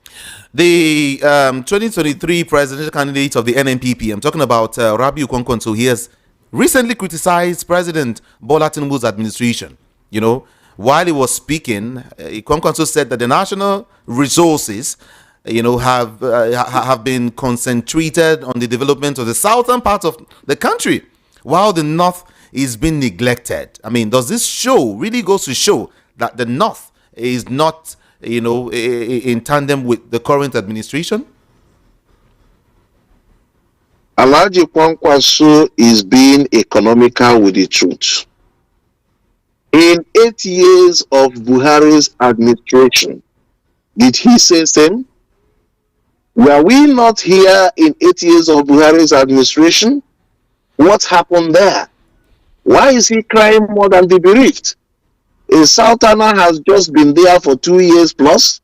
The 2023 presidential candidate of the NNPP, I'm talking about Rabiu Kwankwanso, he has recently criticized President Bola Tinubu's administration. You know, while he was speaking, Kwankwaso said that the national resources, have been concentrated on the development of the southern part of the country, while the north is being neglected. I mean, does this show really goes to show that the north is not, in tandem with the current administration? Alhaji Kwankwaso is being economical with the truth. In 8 years of Buhari's administration, did he say same? Were we not here in 8 years of Buhari's administration? What happened there? Why is he crying more than the bereaved? A Southerner has just been there for 2 years plus,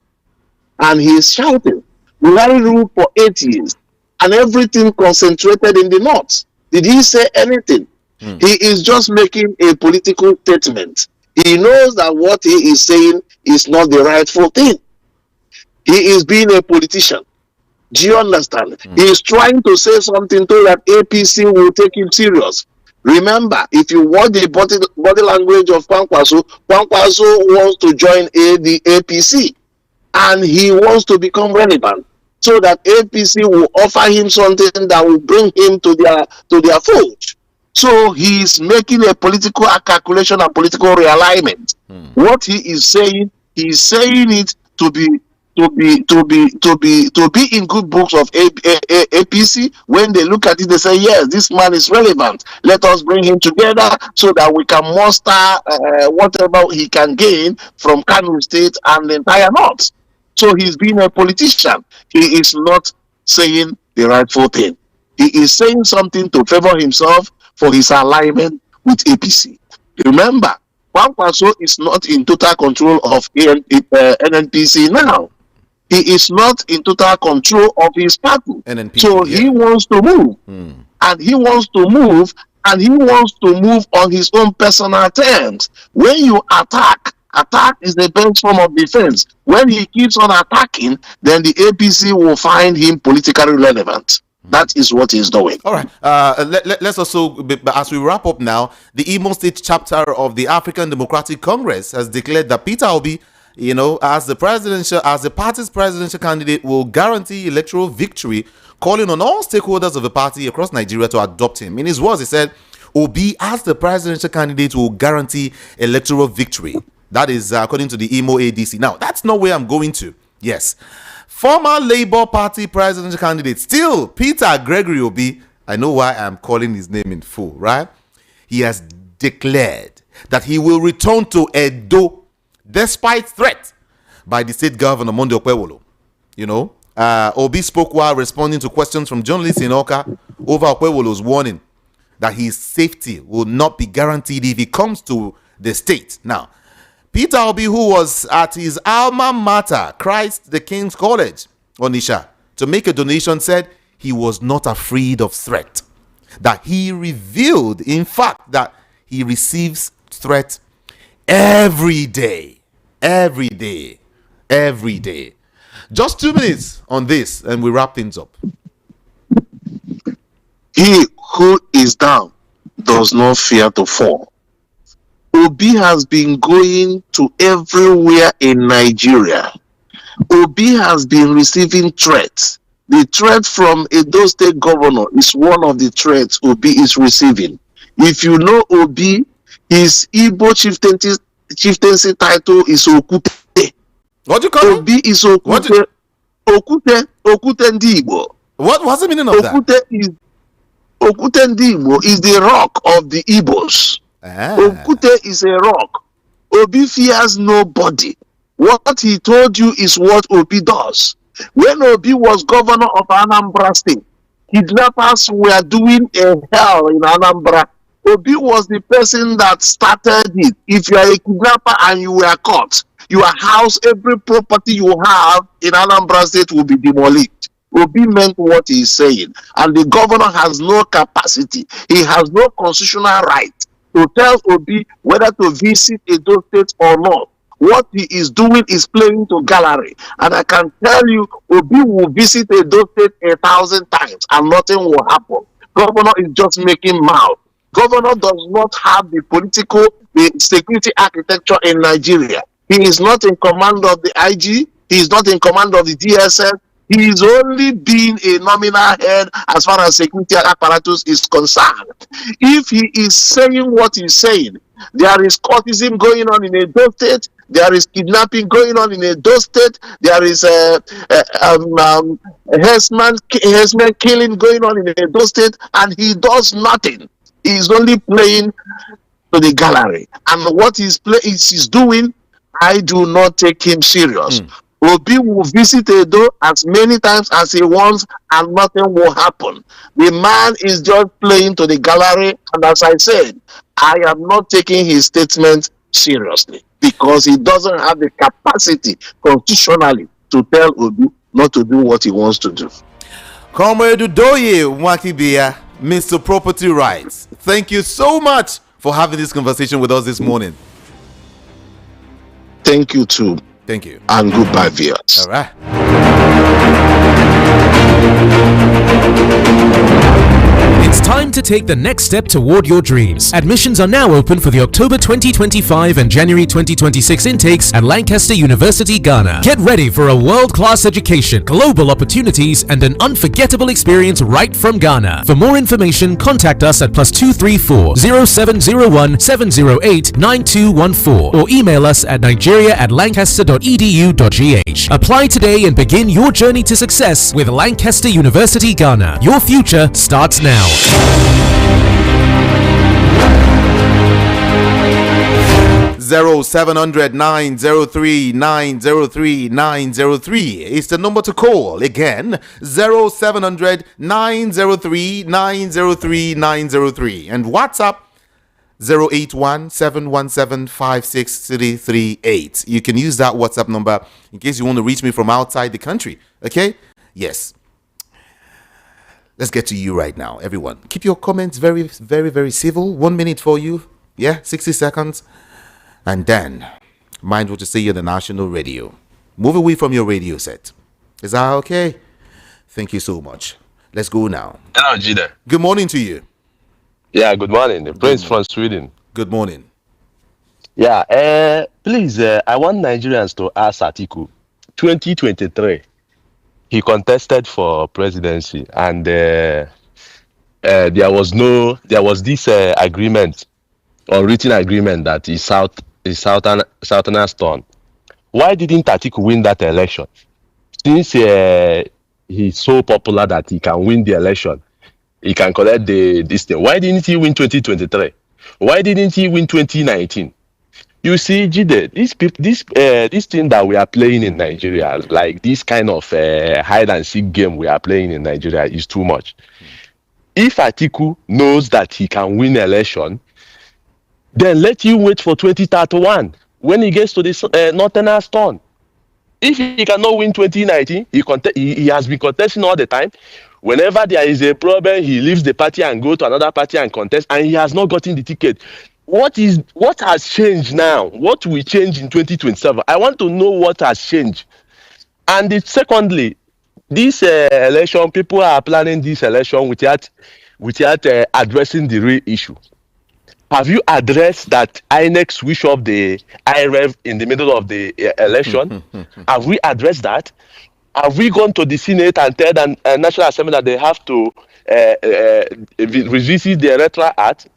and he is shouting. Buhari ruled for 8 years, and everything concentrated in the north. Did he say anything? He is just making a political statement. He knows that what he is saying is not the rightful thing. He is being a politician. Do you understand? He is trying to say something so that APC will take him serious. Remember, if you watch the body language of Kwankwaso wants to join the APC, and he wants to become relevant, so that APC will offer him something that will bring him to their fold. So he is making a political calculation and political realignment. What he is saying it to be in good books of APC. When they look at it, they say, yes, this man is relevant. Let us bring him together so that we can muster whatever he can gain from Kano State and the entire North. So he's being a politician. He is not saying the rightful thing. He is saying something to favor himself for his alignment with APC. Remember, Kwankwaso is not in total control of NNPC now. He is not in total control of his party. NNPC, so he wants to move. And he wants to move, and he wants to move on his own personal terms. When you attack is the best form of defense. When he keeps on attacking, then the APC will find him politically relevant. That is what he's doing. All right. Let's also, as we wrap up now, the Imo State chapter of the African Democratic Congress has declared that Peter Obi, as the party's presidential candidate, will guarantee electoral victory, calling on all stakeholders of the party across Nigeria to adopt him. In his words, he said, Obi, as the presidential candidate, will guarantee electoral victory. That is according to the Imo ADC. Now, that's not where I'm going to. Yes. Former Labour Party presidential candidate, still Peter Gregory Obi, I know why I'm calling his name in full, right? He has declared that he will return to Edo despite threat by the state governor, Monday Okpewolo. Obi spoke while responding to questions from journalists in Oka over Okpewolo's warning that his safety will not be guaranteed if he comes to the state. Now, Peter Obi, who was at his alma mater, Christ the King's College, Onisha, to make a donation, said he was not afraid of threat. That he revealed, in fact, that he receives threat every day. Every day. Every day. Just 2 minutes on this, and we wrap things up. He who is down does not fear to fall. Obi has been going to everywhere in Nigeria. Obi has been receiving threats. The threat from Edo State governor is one of the threats Obi is receiving. If you know Obi, his Igbo chieftaincy title is Okute. What do you call Obi is Okute. Okute Ndi Igbo. What's the meaning of that? Okute Ndi Igbo is the rock of the Igbos. Okute is a rock. Obi fears nobody. What he told you is what Obi does. When Obi was governor of Anambra State, kidnappers were doing a hell in Anambra. Obi was the person that started it. If you are a kidnapper and you were caught, your house, every property you have in Anambra State will be demolished. Obi meant what he is saying. And the governor has no capacity. He has no constitutional right to tell Obi whether to visit Edo State or not. What he is doing is playing to gallery. And I can tell you, Obi will visit Edo State 1,000 times and nothing will happen. Governor is just making mouth. Governor does not have the security architecture in Nigeria. He is not in command of the IG. He is not in command of the DSS. He is only being a nominal head as far as security apparatus is concerned. If he is saying what he's saying, there is courtism going on in Edo State. There is kidnapping going on in Edo State. There is herdsman killing going on in Edo State, and he does nothing. He is only playing to the gallery. And what he's doing, I do not take him serious. Obi will visit Edo as many times as he wants, and nothing will happen. The man is just playing to the gallery, and as I said, I am not taking his statement seriously because he doesn't have the capacity constitutionally to tell Obi not to do what he wants to do. Comrade Udoi Mwakibia, Mr. Property Rights, thank you so much for having this conversation with us this morning. Thank you too. Thank you. And goodbye, viewers. All right. It's time to take the next step toward your dreams. Admissions are now open for the October 2025 and January 2026 intakes at Lancaster University, Ghana. Get ready for a world-class education, global opportunities, and an unforgettable experience right from Ghana. For more information, contact us at +234 0701 708 9214 or email us at nigeria@lancaster.edu.gh. Apply today and begin your journey to success with Lancaster University, Ghana. Your future starts now. 0700-903-903-903 is the number to call. Again, 0700-903-903-903. And WhatsApp 081-717-56338. You can use that WhatsApp number in case you want to reach me from outside the country. Okay? Yes. Let's get to you right now, everyone. Keep your comments very, very, very civil. 1 minute for you. Yeah, 60 seconds. And then, mind what you say on the national radio. Move away from your radio set. Is that okay? Thank you so much. Let's go now. Hello, Jide. Good morning to you. Yeah, good morning. The Prince from Sweden. Good morning. Yeah, please, I want Nigerians to ask Atiku. 2023, he contested for presidency, and there was this agreement, or written agreement, that is Southerners turn. Why didn't Atiku win that election? Since he's so popular that he can win the election, he can collect this thing. Why didn't he win 2023? Why didn't he win 2019? You see, Jide, this thing that we are playing in Nigeria, like this kind of hide and seek game we are playing in Nigeria, is too much. If Atiku knows that he can win election, then let him wait for 2031 when he gets to the Northerners turn. If he cannot win 2019, he has been contesting all the time. Whenever there is a problem, he leaves the party and go to another party and contest, and he has not gotten the ticket. What has changed now? What will change in 2027? I want to know what has changed. And secondly, this election, people are planning this election without addressing the real issue. Have you addressed that INEC switch off the IREV in the middle of the election? Have we addressed that? Have we gone to the Senate and tell the National Assembly that they have to revisit the Electoral Act?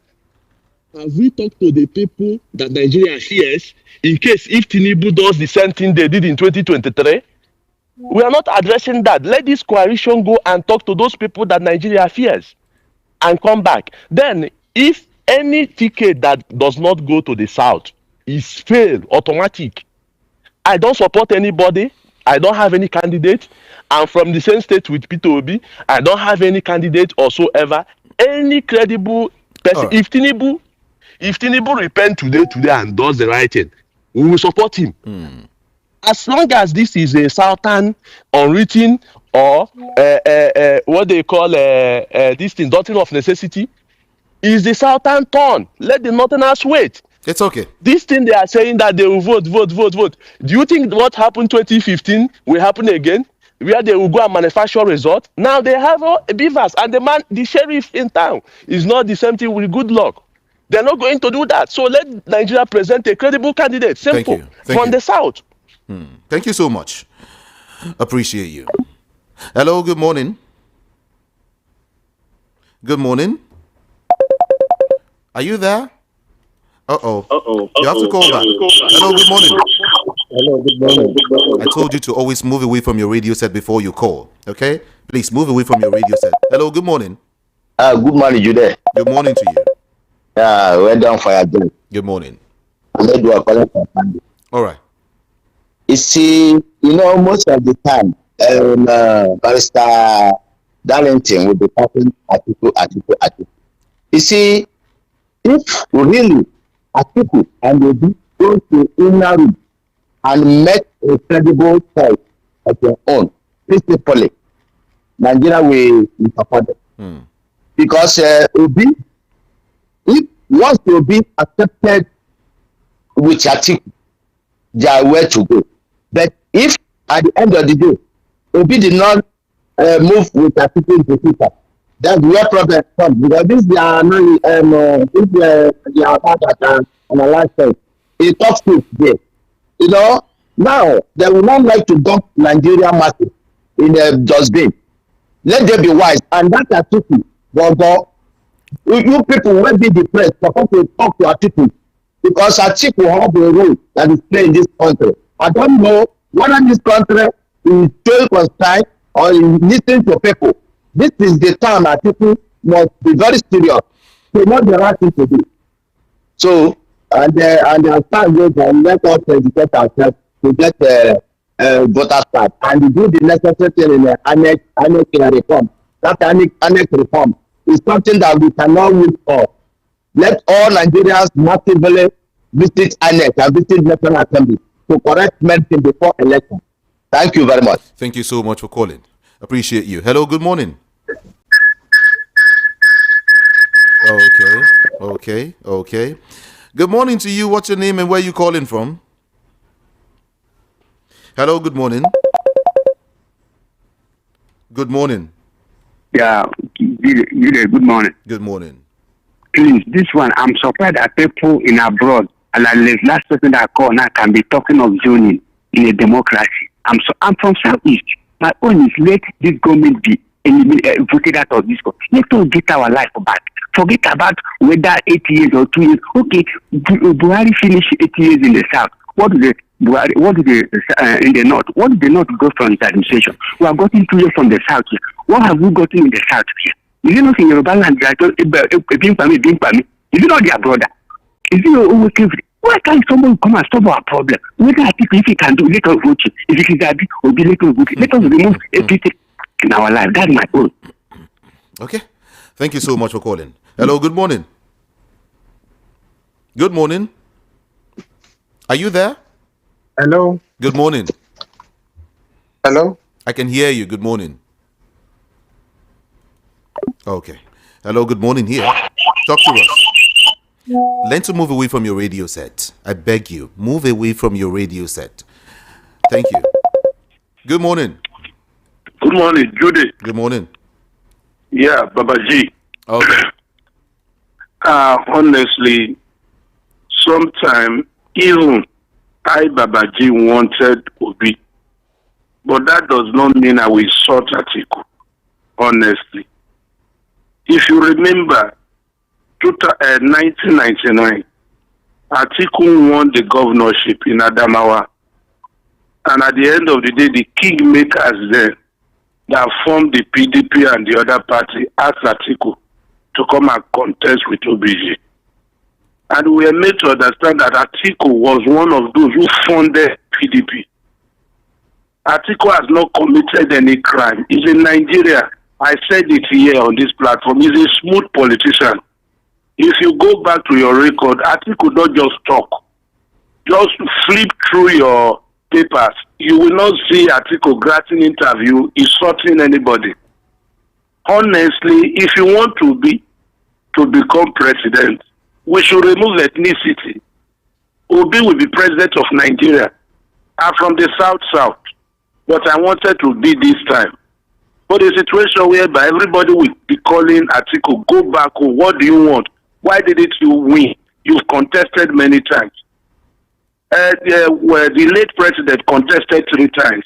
Have we talked to the people that Nigeria hears in case if Tinubu does the same thing they did in 2023? We are not addressing that. Let this coalition go and talk to those people that Nigeria fears and come back. Then, if any ticket that does not go to the South is failed, automatic. I don't support anybody. I don't have any candidate. I'm from the same state with Peter Obi. I don't have any candidate whatsoever. Any credible person. Right. If Tinubu repent today and does the right thing, we will support him. As long as this is a Southern unwritten or what they call this thing, doctrine of necessity, is the Southern turn. Let the Northerners wait. It's okay. This thing they are saying that they will vote. Do you think what happened 2015 will happen again? where they will go and manufacture resort. Now they have beavers, and the sheriff in town is not the same thing with good luck. They're not going to do that. So let Nigeria present a credible candidate. Simple. From the south. Thank you so much. Appreciate you. Hello, good morning. Good morning. Are you there? Uh-oh. You have to call back. Hello, good morning. Hello, good morning. I told you to always move away from your radio set before you call. Okay? Please move away from your radio set. Hello, good morning. Good morning, Jude. Good morning to you. Well done for your day. Good morning. All right. You see, most of the time, Barrister Darlington will be talking article. You see, if really Atiku and they go to inner room and make a credible choice of their own, principally, Nigeria will support them. Because Obi, if once Obi accepted with Atiku, they are where to go. But if at the end of the day, Obi did not move with Atiku into future, that's where problem comes. Because this they are not they are part that analyze things. It talks to there. Now they will not like to dump Nigeria market in a dustbin. Let them be wise. And that Atiku, you people will be depressed supposed to talk to Atiku. Because Atiku have a role that is playing in this country. I don't know whether this country is still concerned or is listening to people. This is the time Atiku must be very serious. To know the right thing to do. So, and as time goes on, let us educate ourselves to get the voter card and do the necessary thing in the INEC reform. That INEC reform is something that we cannot wait for. Let all Nigerians massively visit INEC and visit National Assembly to correct medicine before election. Thank you very much. Thank you so much for calling. Appreciate you. Hello, good morning. Okay. Good morning to you. What's your name and where you calling from? Hello, good morning. Good morning. Yeah, good morning. Good morning. Please, this one, I'm surprised that people in abroad, and the last person that I call now can be talking of zoning in a democracy. I'm from Southeast. My own is let this government be voted out of this country. Let us get our life back. Forget about whether 8 years or 2 years. Okay, Buhari finished 8 years in the south. What do the in the north? What did the north go from his administration? We have gotten 2 years from the south here. What have we gotten in the south here? Is it not in Yoruba land? Is it not their brother? Is it not why can't someone come and solve our problem? Whether I think if he can do, let us vote. If it is that, we'll be let us vote. Let us remove everything in our life. That's my own. Okay. Thank you so much for calling. Hello, good morning. Good morning. Are you there? Hello. Good morning. Hello. I can hear you. Good morning. Okay. Hello, good morning here. Talk to us. Learn to move away from your radio set. I beg you, move away from your radio set. Thank you. Good morning. Good morning, Judy. Good morning. Yeah, Baba G. Okay. Honestly, sometimes even I, Baba G, wanted Obi, but that does not mean I will sort Atiku. Honestly, if you remember, 1999, Atiku won the governorship in Adamawa, and at the end of the day, the kingmakers then that formed the PDP and the other party asked Atiku to come and contest with OBJ. And we are made to understand that Atiku was one of those who funded PDP. Atiku has not committed any crime. He's in Nigeria. I said it here on this platform. He's a smooth politician. If you go back to your record, Atiku not just talk. Just flip through your papers. You will not see Atiku granting interview, insulting anybody. Honestly, if you want to become president, we should remove ethnicity. Obi will be president of Nigeria. I'm from the south. but I wanted to be this time. But a situation whereby everybody will be calling Atiku, go back home. What do you want? Why didn't you win? You've contested many times. Where the late president contested 3 times.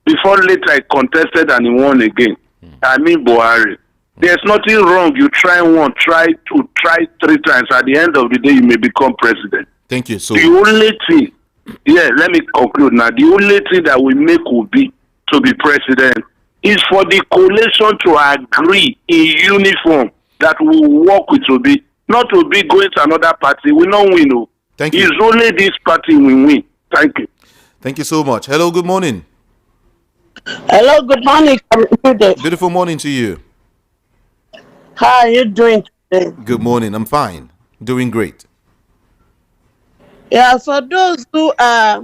Before later, I contested and he won again. I mean, Buhari. There's nothing wrong. You try 1, try 2, try 3 times. At the end of the day, you may become president. Thank you. So the only thing, let me conclude now. The only thing that we make will be to be president is for the coalition to agree in uniform that we work with Obi, not to be going to another party. We don't win. No. Thank you. It's only this party we win. Thank you. Thank you so much. Hello, good morning. Hello, good morning. Beautiful morning to you. How are you doing today? Good morning. I'm fine. Doing great. Yeah, for those who are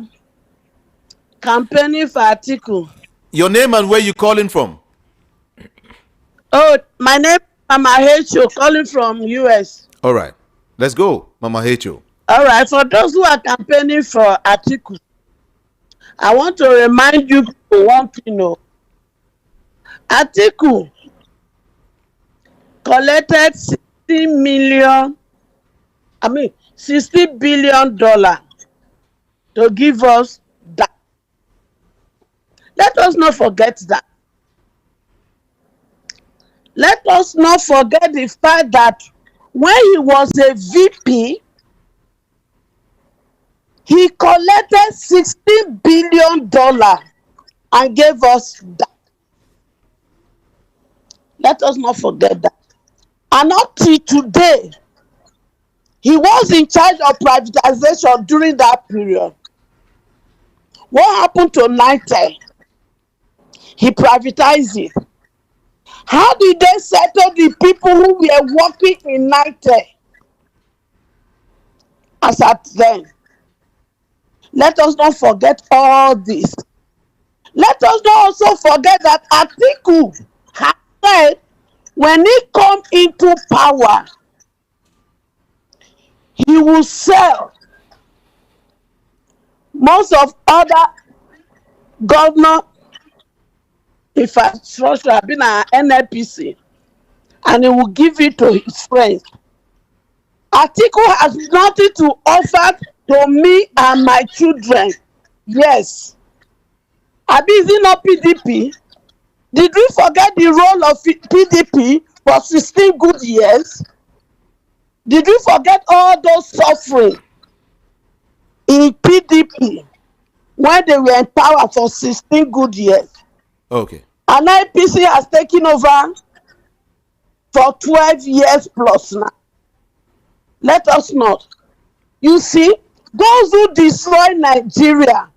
campaigning for Atiku. Your name and where you calling from? Oh, my name is Mama Hecho, calling from US. All right. Let's go, Mama Hecho. All right, for those who are campaigning for Atiku, I want to remind you one thing. Atiku collected $60 billion to give us that. Let us not forget that. Let us not forget the fact that when he was a VP, he collected $60 billion and gave us that. Let us not forget that. And up to today, he was in charge of privatization during that period. What happened to NITE? He privatized it. How did they settle the people who were working in NITE as at then? Let us not forget all this. Let us not also forget that Atiku has said when he comes into power, he will sell most of other government infrastructure have been an NLPC, and he will give it to his friends. Atiku has nothing to offer to me and my children. Yes. Abi, is it not PDP? Did we forget the role of PDP for 16 good years? Did we forget all those suffering in PDP when they were in power for 16 good years? Okay. And IPC has taken over for 12 years plus now. Let us not. You see, those who destroy Nigeria,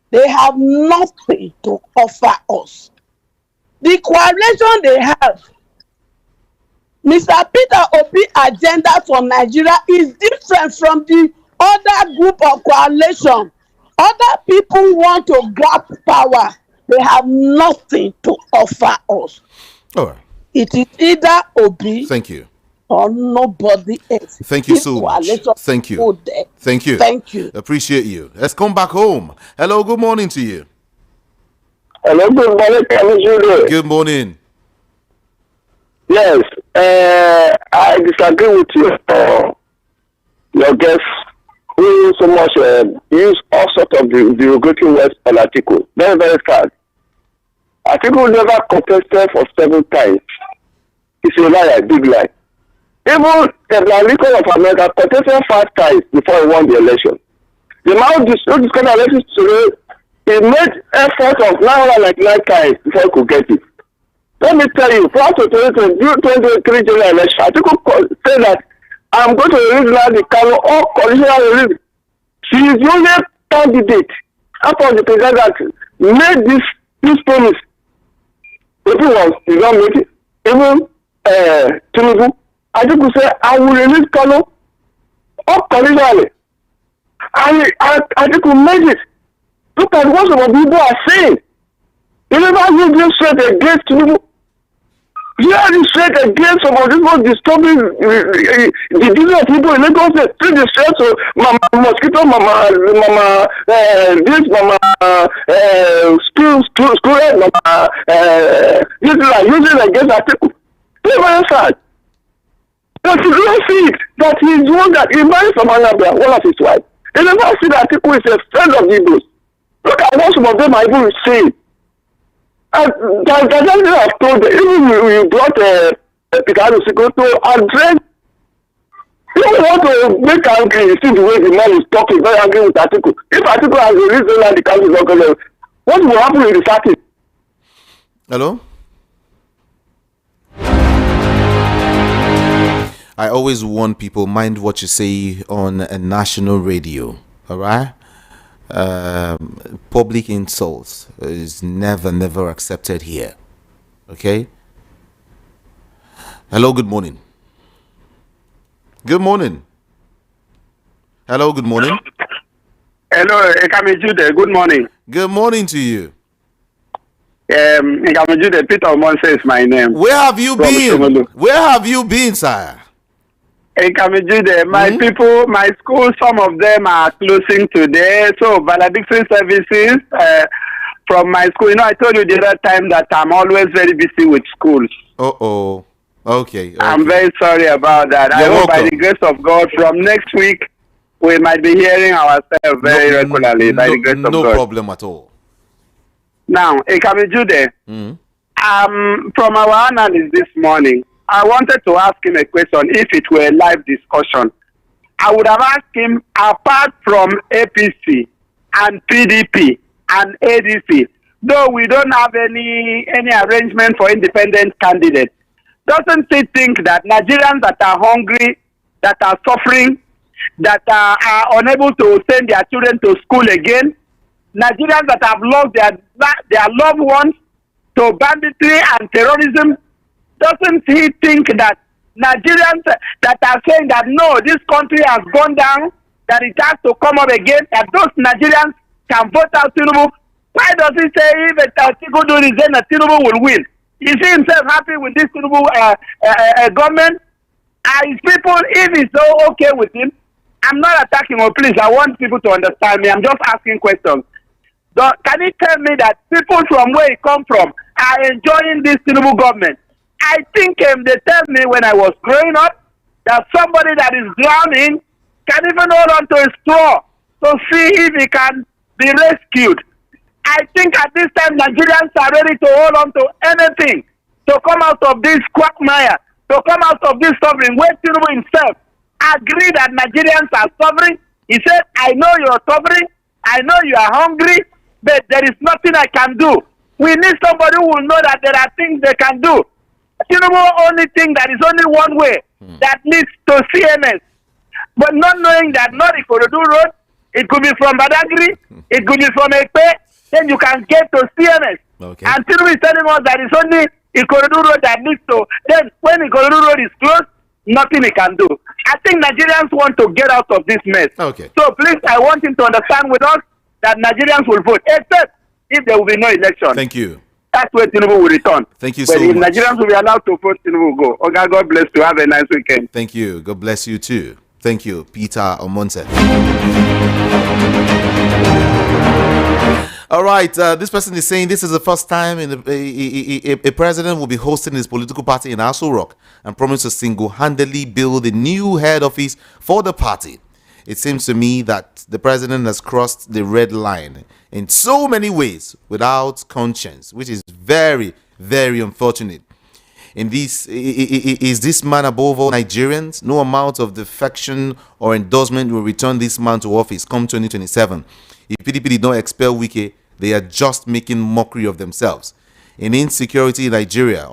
they have nothing to offer us. The coalition they have, Mr. Peter Obi agenda for Nigeria is different from the other group of coalition. Other people want to grab power. They have nothing to offer us. All right. It is either Obi. Thank you. Or nobody else. Thank you so much. Thank you. Thank you. Thank you. Appreciate you. Let's come back home. Hello, good morning to you. Hello, good morning, Comrade. Good morning. Yes, I disagree with you. Your guest who so much use all sorts of derogatory words on Atiku. Very, very sad. Atiku never contested for 7 times. It's a lie, big lie. Even the Lincoln of America contested 5 times before he won the election. The man who discovered elections today, he made effort of 999 times before he could get it. Let me tell you, prior to 2023 general election, Atiku said that I'm going to release now the Kano or conditional release. She is the only candidate after the president that made this promise. Everyone did not make it. Even Tinubu, Atiku said, I will release Kano or conditionally. And Atiku made it. Look at what some people are saying. He never used this straight against Tinubu. Yeah, you said against some of these most disturbing the dealing of people in Lagos State. Treat the stress of mama mosquito, mama this, mama school head, mama using against article. Very very sad. But you don't see it that he's one that he married from Anambra, one of his wives. They never see the article is a friend of the Igbos. Look at what some of them are even saying. And that's what I've told them. Even we brought Peter Arusiko to address. You don't want to make angry. You see the way the man is talking, very angry with article. If article has a reason and the council is not going to, what will happen with the article? Hello? I always warn people, mind what you say on a national radio. All right? Public insults is never accepted here. Okay? Hello, good morning. Good morning. Hello, good morning. Hello, Ekamijude, good morning. Good morning to you. Ekamijude, Peter Omonse is my name. Where have you been? Where have you been, sir? Ekamijude, my people, my school, some of them are closing today. So, valedictory services from my school. You know, I told you the other time that I'm always very busy with schools. Okay. I'm very sorry about that. I hope by the grace of God, from next week, we might be hearing ourselves very regularly by the grace of God. No problem at all. Now, Ekamijude, from our analyst this morning, I wanted to ask him a question if it were a live discussion. I would have asked him, apart from APC and PDP and ADC, though we don't have any arrangement for independent candidates, doesn't he think that Nigerians that are hungry, that are suffering, that are unable to send their children to school again, Nigerians that have lost their loved ones to banditry and terrorism, doesn't he think that Nigerians that are saying that no, this country has gone down, that it has to come up again, that those Nigerians can vote out Tinubu? Why does he say if Atiku do this, then Tinubu will win? Is he himself happy with this Tinubu government? His people, if it's so okay with him, I'm not attacking him, please. I want people to understand me. I'm just asking questions. Can he tell me that people from where he come from are enjoying this Tinubu government? I think they tell me when I was growing up that somebody that is drowning can even hold on to a straw to see if he can be rescued. I think at this time Nigerians are ready to hold on to anything to come out of this quagmire, to come out of this suffering. Where Tinubu himself agreed that Nigerians are suffering. He said, I know you're suffering, I know you are hungry, but there is nothing I can do. We need somebody who will know that there are things they can do. Tinubu only think that is only one way that leads to CMS. But not knowing that not Ikorodu Road, it could be from Badagry, it could be from Ekpe, then you can get to CMS. Okay. And Tinubu is telling us that it's only Ikorodu Road that leads to, then when Ikorodu Road is closed, nothing he can do. I think Nigerians want to get out of this mess. Okay. So please, I want him to understand with us that Nigerians will vote, except if there will be no election. Thank you. That's where Tinubu will return. Thank you but so if much. Nigerians will be allowed to vote, Tinubu will go. Okay, God bless you. Have a nice weekend. Thank you. God bless you too. Thank you, Peter Omonse. All right, this person is saying this is the first time a president will be hosting his political party in Aso Rock and promised to single-handedly build a new head office for the party. It seems to me that the president has crossed the red line in so many ways without conscience, which is very, very unfortunate. Is this man above all Nigerians? No amount of defection or endorsement will return this man to office come 2027. If PDP did not expel Wike, they are just making mockery of themselves. On insecurity in Nigeria,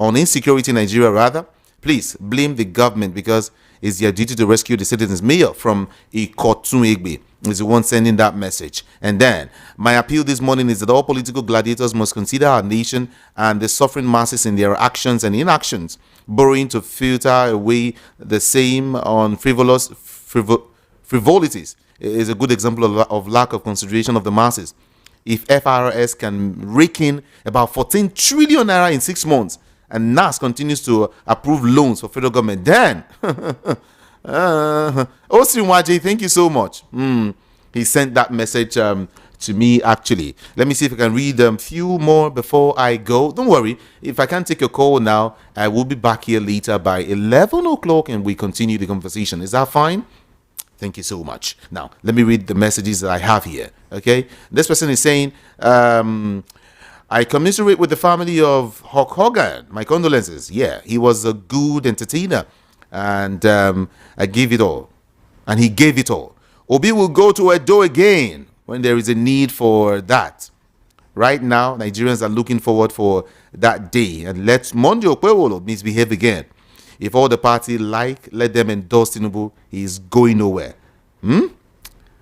please blame the government because it's their duty to rescue the citizens. Mayor from Ikotun Egbe is the one sending that message. And then, my appeal this morning is that all political gladiators must consider our nation and the suffering masses in their actions and inactions, borrowing to filter away the same on frivolities is a good example of lack of consideration of the masses. If FRS can rake in about 14 trillion naira in 6 months and NAS continues to approve loans for federal government, then Osinwaje, thank you so much. He sent that message to me, actually. Let me see if I can read a few more before I go. Don't worry, if I can't take a call now, I will be back here later by 11 o'clock and we continue the conversation. Is that fine? Thank you so much. Now, let me read the messages that I have here. Okay, this person is saying, I commiserate with the family of Hulk Hogan. My condolences. Yeah, he was a good entertainer, and I gave it all, and he gave it all. Obi will go to Edo again when there is a need for that. Right now, Nigerians are looking forward for that day, and let Monday Okpewolo misbehave again. If all the party let them endorse Tinubu. He's going nowhere.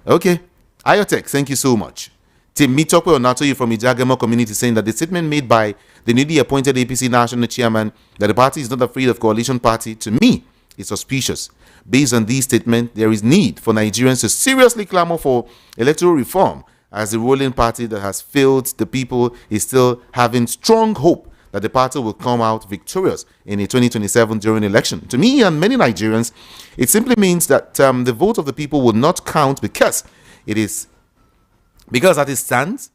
Okay. Iotex, thank you so much. Tim Mitokwe Onatoyi from Ijagemo community saying that the statement made by the newly appointed APC national chairman that the party is not afraid of coalition party, to me, is suspicious. Based on these statements, there is need for Nigerians to seriously clamor for electoral reform, as the ruling party that has failed the people is still having strong hope that the party will come out victorious in the 2027 general election. To me and many Nigerians, it simply means that the vote of the people will not count because as it stands,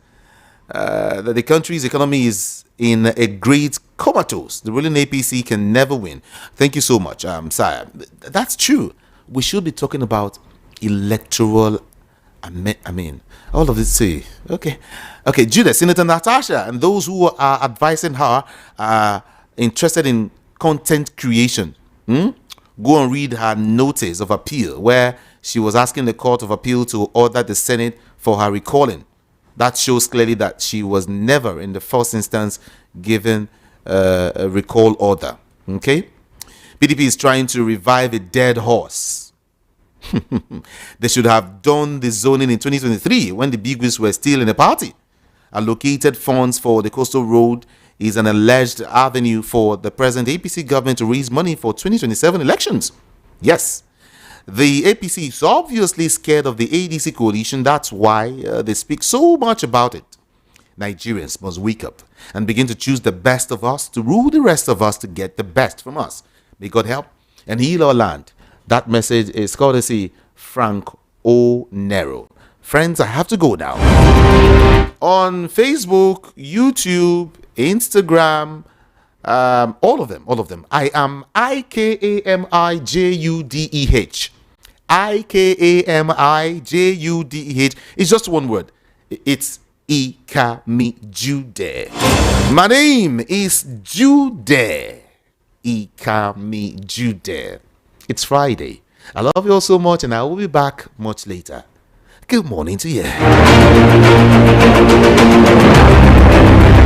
that the country's economy is in a great comatose. The ruling APC can never win. Thank you so much, Sire. That's true. We should be talking about electoral. All of this. Say, okay, Judah, Senator Natasha, and those who are advising her are interested in content creation. Go and read her notice of appeal, where she was asking the Court of Appeal to order the Senate for her recalling. That shows clearly that she was never, in the first instance, given a recall order. Okay? PDP is trying to revive a dead horse. They should have done the zoning in 2023 when the bigwigs were still in the party. Allocated funds for the coastal road is an alleged avenue for the present APC government to raise money for 2027 elections. Yes. The APC is obviously scared of the ADC coalition. That's why they speak so much about it. Nigerians must wake up and begin to choose the best of us to rule the rest of us to get the best from us. May God help and heal our land. That message is courtesy Frank O. Nero. Friends, I have to go now. On Facebook, YouTube, Instagram, all of them. I am IKAMIJUDEH. IKAMIJUDEH. It's just one word. It's Ikamijude. My name is Jude. Ikamijude. It's Friday. I love you all so much, and I will be back much later. Good morning to you.